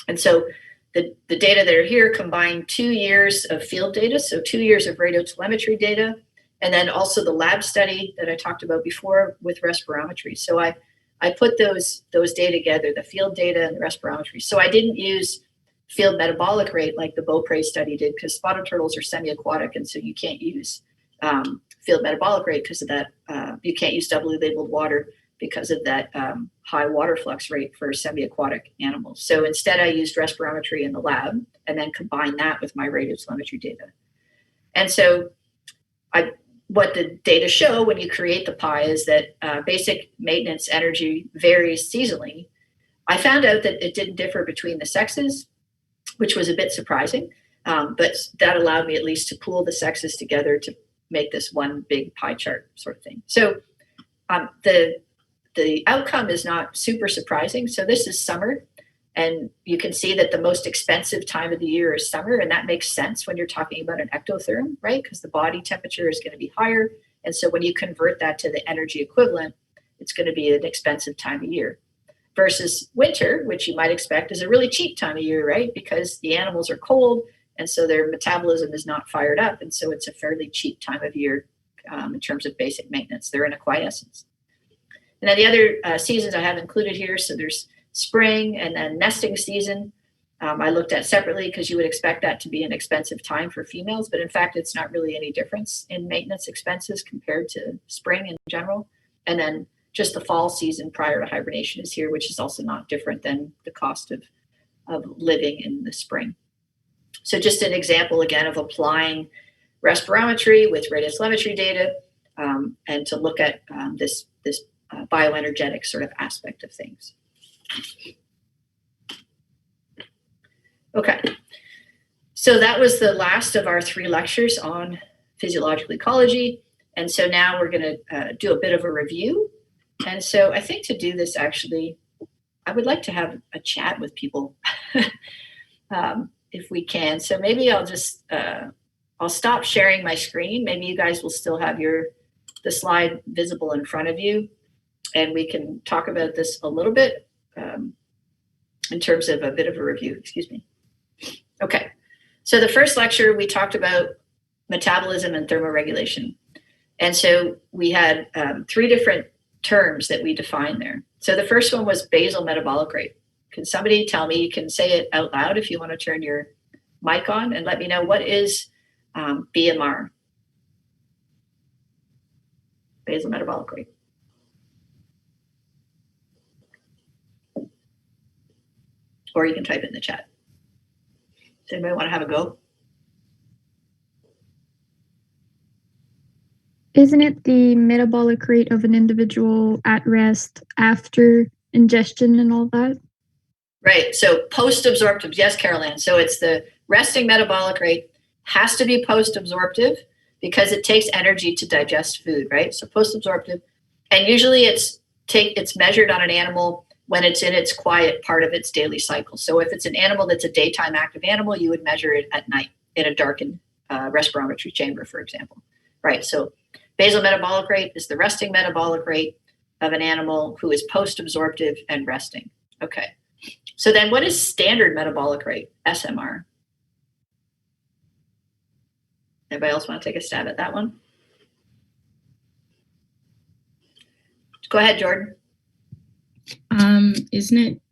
And so the data that are here combine 2 years of field data, so 2 years of radiotelemetry data, and then also the lab study that I talked about before with respirometry. So I put those data together, the field data and the respirometry. So I didn't use field metabolic rate like the Beaupre study did, because spotted turtles are semi-aquatic, and so you can't use field metabolic rate because of that. You can't use doubly labeled water because of that high water flux rate for semi-aquatic animals. So instead I used respirometry in the lab and then combined that with my radiotelemetry data. And so what the data show when you create the pie is that basic maintenance energy varies seasonally. I found out that it didn't differ between the sexes, which was a bit surprising, but that allowed me at least to pool the sexes together to make this one big pie chart sort of thing. So the outcome is not super surprising. So this is summer, and you can see that the most expensive time of the year is summer, and that makes sense when you're talking about an ectotherm, right? Because the body temperature is going to be higher, and so when you convert that to the energy equivalent, it's going to be an expensive time of year. Versus winter, which you might expect is a really cheap time of year, right? Because the animals are cold, and so their metabolism is not fired up, and so it's a fairly cheap time of year in terms of basic maintenance. They're in a quiescence. And then the other seasons I have included here, so there's spring and then nesting season. I looked at separately because you would expect that to be an expensive time for females, but in fact, it's not really any difference in maintenance expenses compared to spring in general. And then just the fall season prior to hibernation is here, which is also not different than the cost of living in the spring. So just an example again of applying respirometry with radiotelemetry data and to look at this bioenergetic sort of aspect of things. Okay, so that was the last of our 3 lectures on physiological ecology. And so now we're going to do a bit of a review. And so I think to do this, actually, I would like to have a chat with people if we can. So maybe I'll just, I'll stop sharing my screen. Maybe you guys will still have the slide visible in front of you. And we can talk about this a little bit in terms of a bit of a review, excuse me. Okay, so the first lecture we talked about metabolism and thermoregulation. And so we had 3 different terms that we defined there. So the first one was basal metabolic rate. Can somebody tell me, you can say it out loud if you want to turn your mic on, and let me know what is BMR, basal metabolic rate. Or you can type it in the chat. Does anybody want to have a go? Isn't it the metabolic rate of an individual at rest after ingestion and all that? Right. So post-absorptive, yes, Carol Ann. So it's the resting metabolic rate has to be post-absorptive because it takes energy to digest food, right? So post-absorptive, and usually it's measured on an animal when it's in its quiet part of its daily cycle. So if it's an animal that's a daytime active animal, you would measure it at night in a darkened respirometry chamber, for example, right? So basal metabolic rate is the resting metabolic rate of an animal who is post-absorptive and resting. Okay. So then what is standard metabolic rate, SMR? Anybody else want to take a stab at that one? Go ahead, Jordan.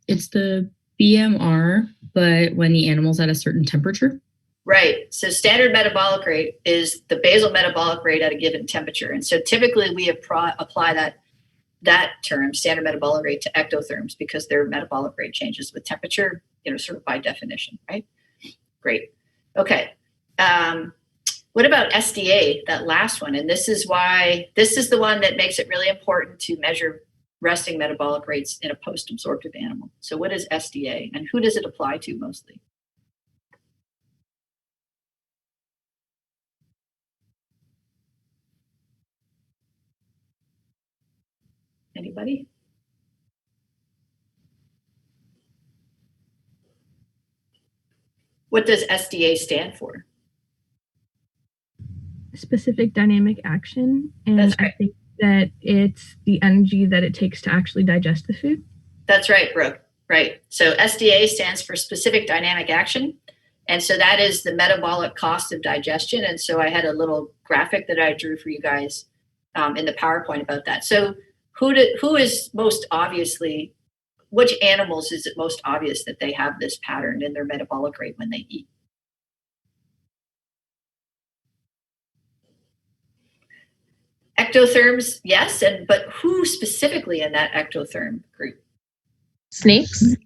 It's the BMR, but when the animal's at a certain temperature? Right. So standard metabolic rate is the basal metabolic rate at a given temperature. And so typically we apply that term, standard metabolic rate, to ectotherms because their metabolic rate changes with temperature, sort of by definition, right? Great. Okay. What about SDA, that last one? And this is the one that makes it really important to measure resting metabolic rates in a post-absorptive animal. So what is SDA and who does it apply to mostly? Anybody? What does SDA stand for? Specific dynamic action. And That's right. I think that it's the energy that it takes to actually digest the food. That's right, Brooke. Right. So SDA stands for specific dynamic action. And so that is the metabolic cost of digestion. And so I had a little graphic that I drew for you guys in the PowerPoint about that. So who is most obviously, which animals is it most obvious that they have this pattern in their metabolic rate when they eat? Ectotherms, yes, but who specifically in that ectotherm group? Snakes?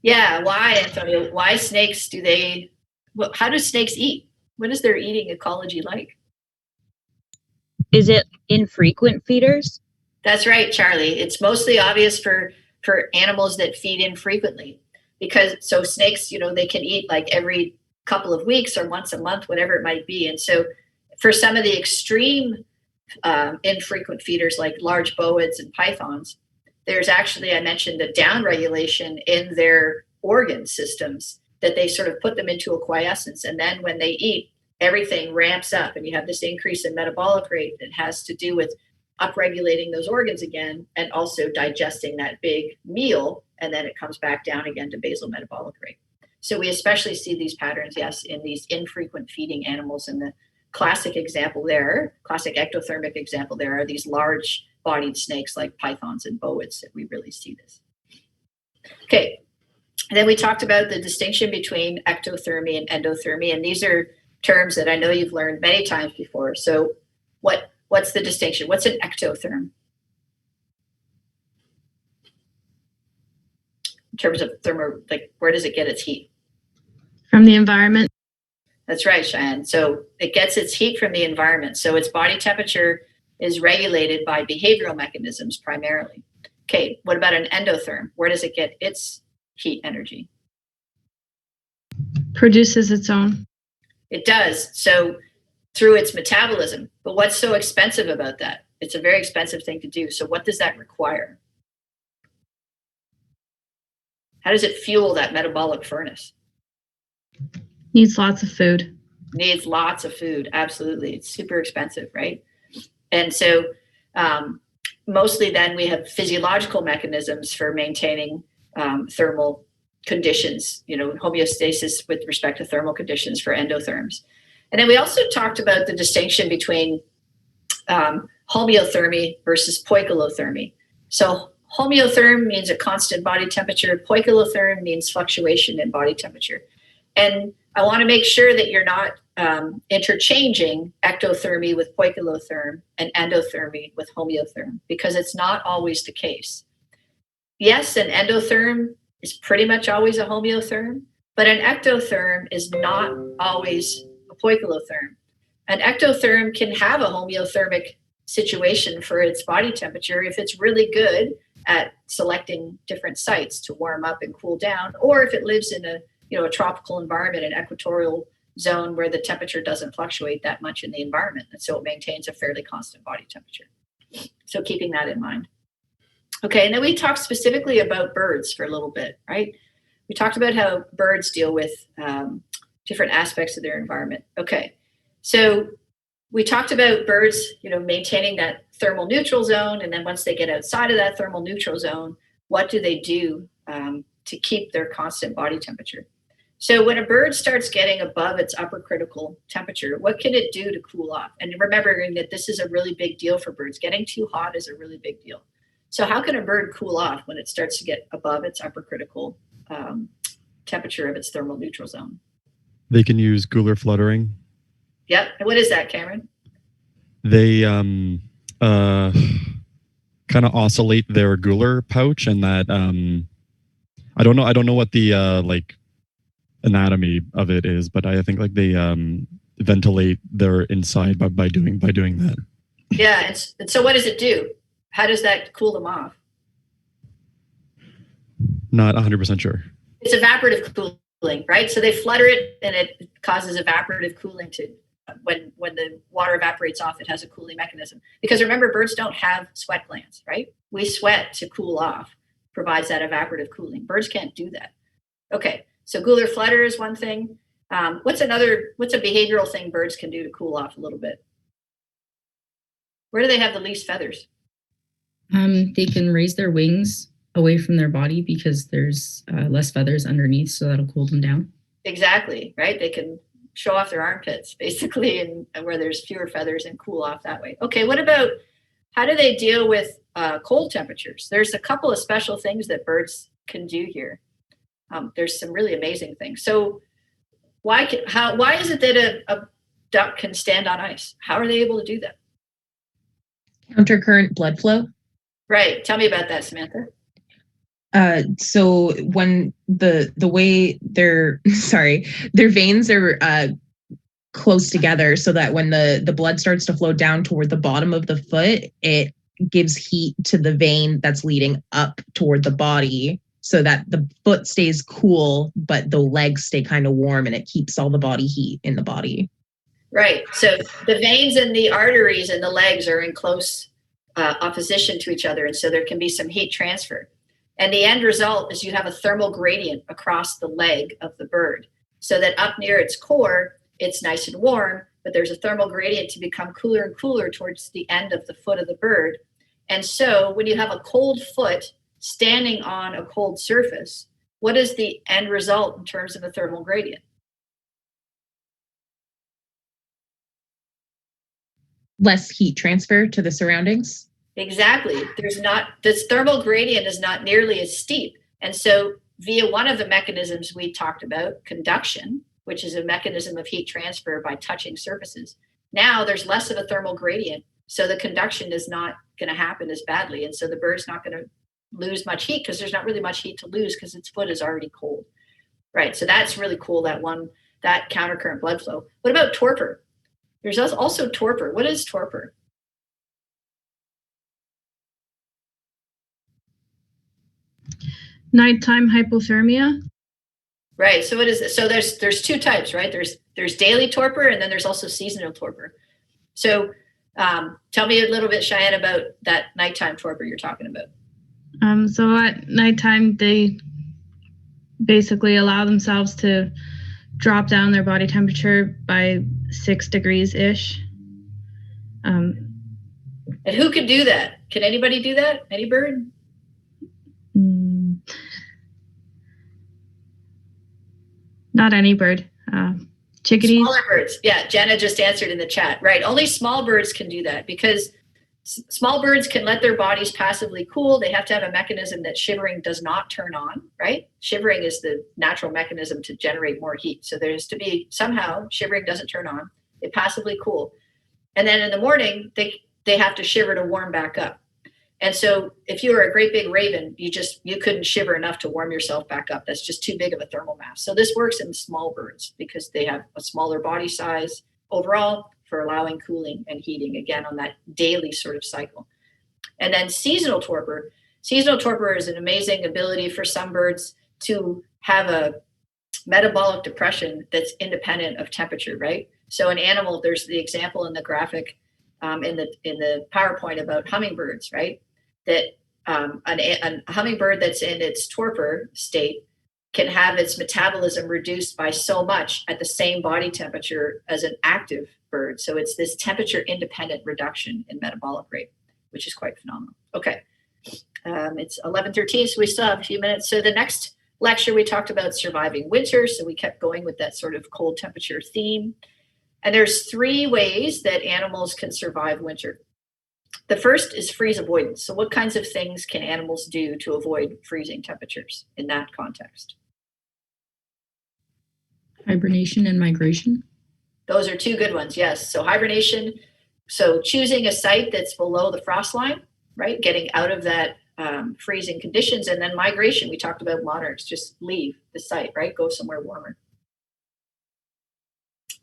Yeah, why, Antonio? Why snakes how do snakes eat? What is their eating ecology like? Is it infrequent feeders? That's right, Charlie. It's mostly obvious for animals that feed infrequently because so snakes, they can eat like every couple of weeks or once a month, whatever it might be. And so for some of the extreme infrequent feeders like large boids and pythons, there's actually, I mentioned, a downregulation in their organ systems that they sort of put them into a quiescence. And then when they eat, everything ramps up and you have this increase in metabolic rate that has to do with upregulating those organs again and also digesting that big meal. And then it comes back down again to basal metabolic rate. So we especially see these patterns, yes, in these infrequent feeding animals. And the classic ectothermic example there are these large bodied snakes like pythons and boids that we really see this. Okay, and then we talked about the distinction between ectothermy and endothermy, and these are terms that I know you've learned many times before. So what's the distinction? What's an ectotherm? In terms of where does it get its heat? From the environment. That's right, Cheyenne. So it gets its heat from the environment. So its body temperature is regulated by behavioral mechanisms primarily. Okay, what about an endotherm? Where does it get its heat energy? Produces its own. It does. So through its metabolism. But what's so expensive about that? It's a very expensive thing to do. So what does that require? How does it fuel that metabolic furnace? Needs lots of food. Needs lots of food. Absolutely. It's super expensive, right? And so mostly then we have physiological mechanisms for maintaining thermal conditions, homeostasis with respect to thermal conditions for endotherms. And then we also talked about the distinction between homeothermy versus poikilothermy. So Homeotherm means a constant body temperature. Poikilotherm means fluctuation in body temperature. And I want to make sure that you're not interchanging ectothermy with poikilotherm and endothermy with homeotherm, because it's not always the case. Yes, an endotherm is pretty much always a homeotherm, but an ectotherm is not always a poikilotherm. An ectotherm can have a homeothermic situation for its body temperature if it's really good at selecting different sites to warm up and cool down, or if it lives in a tropical environment, an equatorial zone where the temperature doesn't fluctuate that much in the environment, and so it maintains a fairly constant body temperature. So keeping that in mind. Okay, and then we talked specifically about birds for a little bit, right? We talked about how birds deal with different aspects of their environment. Okay, so we talked about birds, maintaining that thermal neutral zone, and then once they get outside of that thermal neutral zone, what do they do to keep their constant body temperature? So when a bird starts getting above its upper critical temperature, what can it do to cool off? And remembering that this is a really big deal for birds. Getting too hot is a really big deal. So how can a bird cool off when it starts to get above its upper critical temperature of its thermal neutral zone? They can use gular fluttering. Yep. And what is that, Cameron? They kind of oscillate their gular pouch, and that I don't know what the anatomy of it is, but I think they ventilate their inside by doing that. Yeah, and so what does it do? How does that cool them off? Not 100% sure. It's evaporative cooling, right? So they flutter it, and it causes evaporative cooling to when the water evaporates off, it has a cooling mechanism. Because remember, birds don't have sweat glands, right? We sweat to cool off, provides that evaporative cooling. Birds can't do that. Okay, so gular flutter is one thing. What's a behavioral thing birds can do to cool off a little bit? Where do they have the least feathers? They can raise their wings away from their body because there's less feathers underneath, so that'll cool them down. Exactly, right? They can show off their armpits, basically, and where there's fewer feathers, and cool off that way. Okay, what about how do they deal with cold temperatures? There's a couple of special things that birds can do here. There's some really amazing things. So why is it that a duck can stand on ice? How are they able to do that? Countercurrent blood flow. Right. Tell me about that, Samantha. So when the way their veins are close together, so that when the blood starts to flow down toward the bottom of the foot, it gives heat to the vein that's leading up toward the body, so that the foot stays cool, but the legs stay kind of warm, and it keeps all the body heat in the body. Right. So the veins and the arteries and the legs are in close opposition to each other, and so there can be some heat transfer. And the end result is you have a thermal gradient across the leg of the bird, so that up near its core, it's nice and warm, but there's a thermal gradient to become cooler and cooler towards the end of the foot of the bird. And so when you have a cold foot standing on a cold surface, what is the end result in terms of a thermal gradient? Less heat transfer to the surroundings. Exactly. This thermal gradient is not nearly as steep. And so via one of the mechanisms we talked about, conduction, which is a mechanism of heat transfer by touching surfaces, now there's less of a thermal gradient. So the conduction is not going to happen as badly. And so the bird's not going to lose much heat because there's not really much heat to lose because its foot is already cold. Right. So that's really cool, that countercurrent blood flow. What about torpor? There's also torpor. What is torpor? Nighttime hypothermia. Right. So what is it? So there's two types, right? There's daily torpor, and then there's also seasonal torpor. So tell me a little bit, Cheyenne, about that nighttime torpor you're talking about. So at nighttime, they basically allow themselves to drop down their body temperature by 6 degrees ish. And who could do that? Can anybody do that? Any bird? Not any bird. Chickadees. Smaller birds. Yeah, Jenna just answered in the chat. Right. Only small birds can do that because Small birds can let their bodies passively cool. They have to have a mechanism that shivering does not turn on, right? Shivering is the natural mechanism to generate more heat. So there's to be somehow shivering doesn't turn on. They passively cool. And then in the morning, they have to shiver to warm back up. And so if you were a great big raven, you couldn't shiver enough to warm yourself back up. That's just too big of a thermal mass. So this works in small birds because they have a smaller body size overall for allowing cooling and heating, again, on that daily sort of cycle. And then seasonal torpor. Seasonal torpor is an amazing ability for some birds to have a metabolic depression that's independent of temperature, right? So an animal, there's the example in the graphic in the PowerPoint about hummingbirds, right? That a hummingbird that's in its torpor state can have its metabolism reduced by so much at the same body temperature as an active bird. So it's this temperature independent reduction in metabolic rate, which is quite phenomenal. Okay, it's 11:13, so we still have a few minutes. So the next lecture, we talked about surviving winter. So we kept going with that sort of cold temperature theme. And there's 3 ways that animals can survive winter. The first is freeze avoidance. So what kinds of things can animals do to avoid freezing temperatures in that context? Hibernation and migration. Those are 2 good ones, yes. So hibernation, so choosing a site that's below the frost line, right? Getting out of that freezing conditions. And then migration, we talked about monarchs, just leave the site, right? Go somewhere warmer.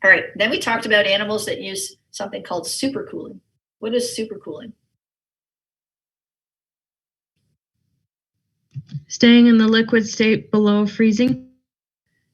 All right, then we talked about animals that use something called supercooling. What is supercooling? Staying in the liquid state below freezing.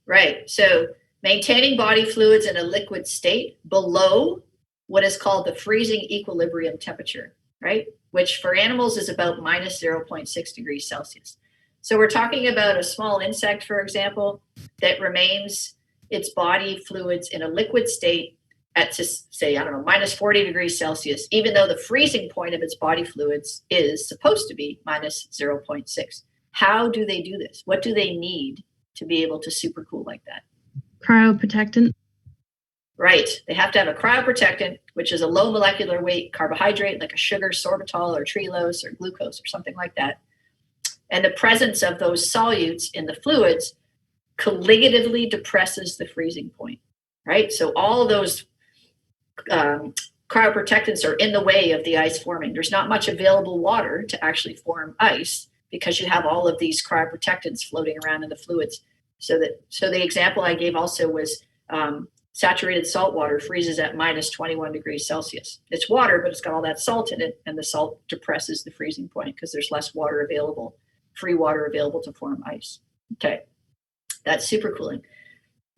Right, so maintaining body fluids in a liquid state below what is called the freezing equilibrium temperature, right? Which for animals is about minus 0.6 degrees Celsius. So we're talking about a small insect, for example, that remains its body fluids in a liquid state at, say, I don't know, minus 40 degrees Celsius, even though the freezing point of its body fluids is supposed to be minus 0.6. How do they do this? What do they need to be able to supercool like that? Cryoprotectant. Right. They have to have a cryoprotectant, which is a low molecular weight carbohydrate like a sugar, sorbitol, or trehalose, or glucose, or something like that. And the presence of those solutes in the fluids colligatively depresses the freezing point, right? So all of those cryoprotectants are in the way of the ice forming. There's not much available water to actually form ice because you have all of these cryoprotectants floating around in the fluids. So the example I gave also was saturated salt water freezes at minus 21 degrees Celsius. It's water, but it's got all that salt in it, and the salt depresses the freezing point because there's less water available, free water available to form ice. Okay. That's supercooling.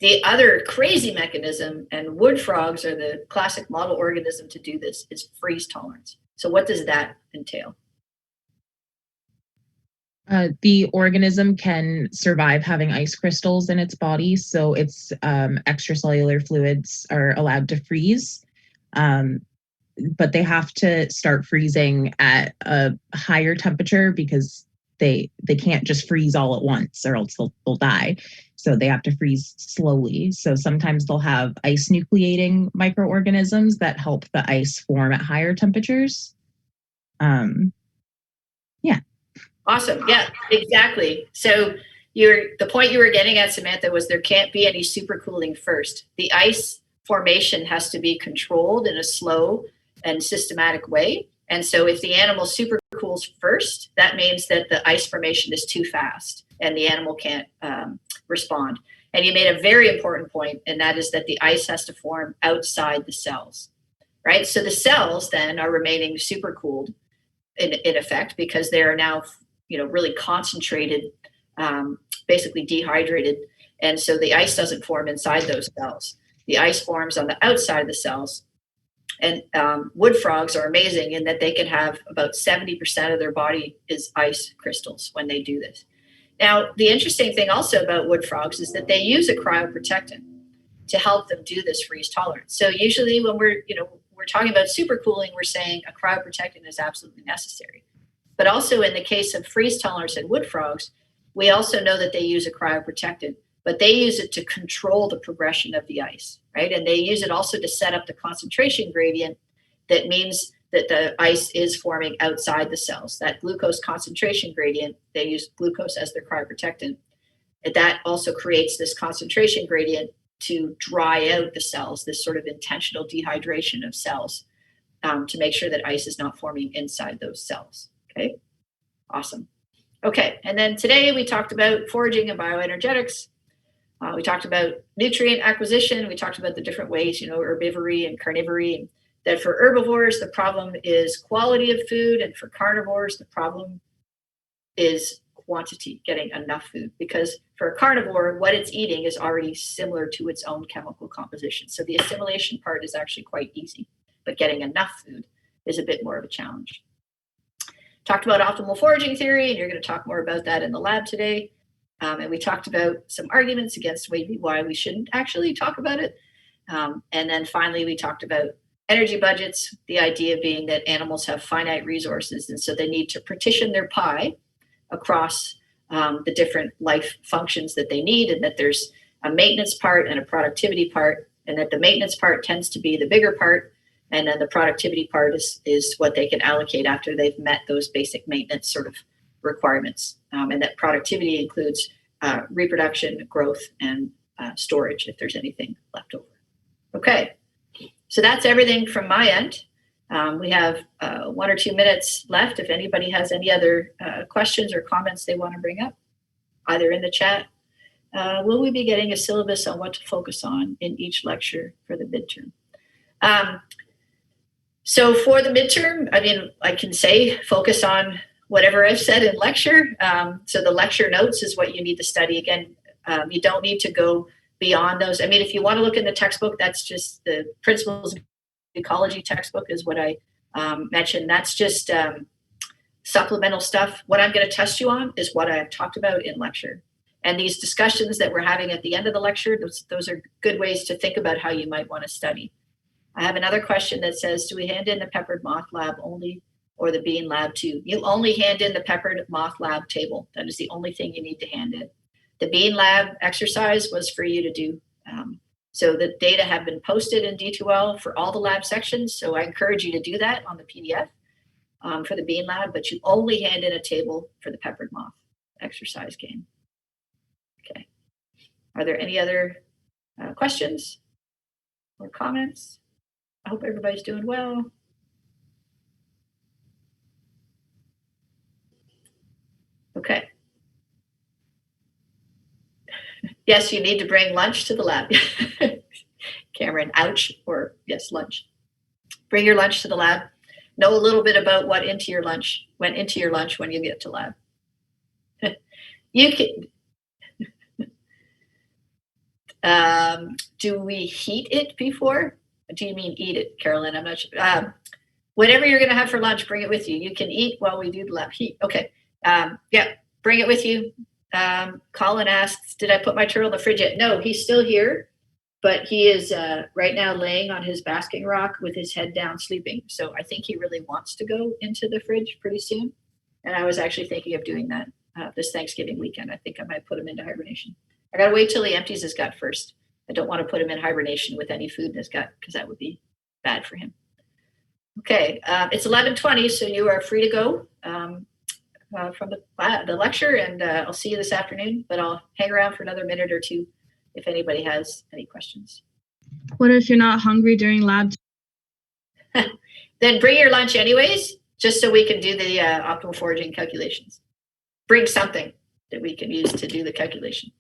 The other crazy mechanism, and wood frogs are the classic model organism to do this, is freeze tolerance. So what does that entail? The organism can survive having ice crystals in its body, so its extracellular fluids are allowed to freeze. But they have to start freezing at a higher temperature because they can't just freeze all at once or else they'll die. So they have to freeze slowly. So sometimes they'll have ice nucleating microorganisms that help the ice form at higher temperatures. Yeah. Awesome. Yeah, exactly. So the point you were getting at, Samantha, was there can't be any supercooling first. The ice formation has to be controlled in a slow and systematic way. And so if the animal supercools first, that means that the ice formation is too fast and the animal can't respond. And you made a very important point, and that is that the ice has to form outside the cells, right? So the cells then are remaining supercooled in effect because they are now, really concentrated, basically dehydrated. And so the ice doesn't form inside those cells. The ice forms on the outside of the cells. And wood frogs are amazing in that they can have about 70% of their body is ice crystals when they do this. Now, the interesting thing also about wood frogs is that they use a cryoprotectant to help them do this freeze tolerance. So usually when we're talking about supercooling, we're saying a cryoprotectant is absolutely necessary. But also in the case of freeze tolerance in wood frogs, we also know that they use a cryoprotectant, but they use it to control the progression of the ice, right? And they use it also to set up the concentration gradient that means that the ice is forming outside the cells. That glucose concentration gradient, they use glucose as their cryoprotectant. And that also creates this concentration gradient to dry out the cells, this sort of intentional dehydration of cells, to make sure that ice is not forming inside those cells. Okay, awesome. Okay, and then today we talked about foraging and bioenergetics. We talked about nutrient acquisition. We talked about the different ways, herbivory and carnivory. That for herbivores, the problem is quality of food, and for carnivores, the problem is quantity, getting enough food. Because for a carnivore, what it's eating is already similar to its own chemical composition. So the assimilation part is actually quite easy, but getting enough food is a bit more of a challenge. Talked about optimal foraging theory, and you're going to talk more about that in the lab today. And we talked about some arguments against maybe why we shouldn't actually talk about it. And then finally, we talked about energy budgets, the idea being that animals have finite resources, and so they need to partition their pie across the different life functions that they need, and that there's a maintenance part and a productivity part, and that the maintenance part tends to be the bigger part, and then the productivity part is what they can allocate after they've met those basic maintenance sort of requirements. And that productivity includes reproduction, growth, and storage if there's anything left over. Okay, so that's everything from my end. We have 1 or 2 minutes left if anybody has any other questions or comments they want to bring up, either in the chat. Will we be getting a syllabus on what to focus on in each lecture for the midterm? So for the midterm, I can say focus on whatever I've said in lecture. So the lecture notes is what you need to study. Again, you don't need to go beyond those. If you want to look in the textbook, that's just the Principles of Ecology textbook is what I mentioned. That's just supplemental stuff. What I'm going to test you on is what I've talked about in lecture. And these discussions that we're having at the end of the lecture, those are good ways to think about how you might want to study. I have another question that says, do we hand in the peppered moth lab only or the bean lab too? You only hand in the peppered moth lab table. That is the only thing you need to hand in. The bean lab exercise was for you to do. So the data have been posted in D2L for all the lab sections. So I encourage you to do that on the PDF for the bean lab, but you only hand in a table for the peppered moth exercise game. Okay. Are there any other questions or comments? I hope everybody's doing well. Okay. Yes, you need to bring lunch to the lab. Cameron, ouch, or yes, lunch. Bring your lunch to the lab. Know a little bit about what went into your lunch when you get to lab. You can. Do we heat it before? Do you mean eat it, Carolyn? I'm not sure. Whatever you're going to have for lunch, bring it with you. You can eat while we do the lab heat. Okay. Yeah, bring it with you. Colin asks, did I put my turtle in the fridge yet? No, he's still here, but he is right now laying on his basking rock with his head down sleeping. So I think he really wants to go into the fridge pretty soon. And I was actually thinking of doing that this Thanksgiving weekend. I think I might put him into hibernation. I got to wait till he empties his gut first. I don't want to put him in hibernation with any food in his gut because that would be bad for him. Okay, it's 11:20, so you are free to go from the lecture, and I'll see you this afternoon, but I'll hang around for another minute or two if anybody has any questions. What if you're not hungry during lab? Then bring your lunch anyways, just so we can do the optimal foraging calculations. Bring something that we can use to do the calculation.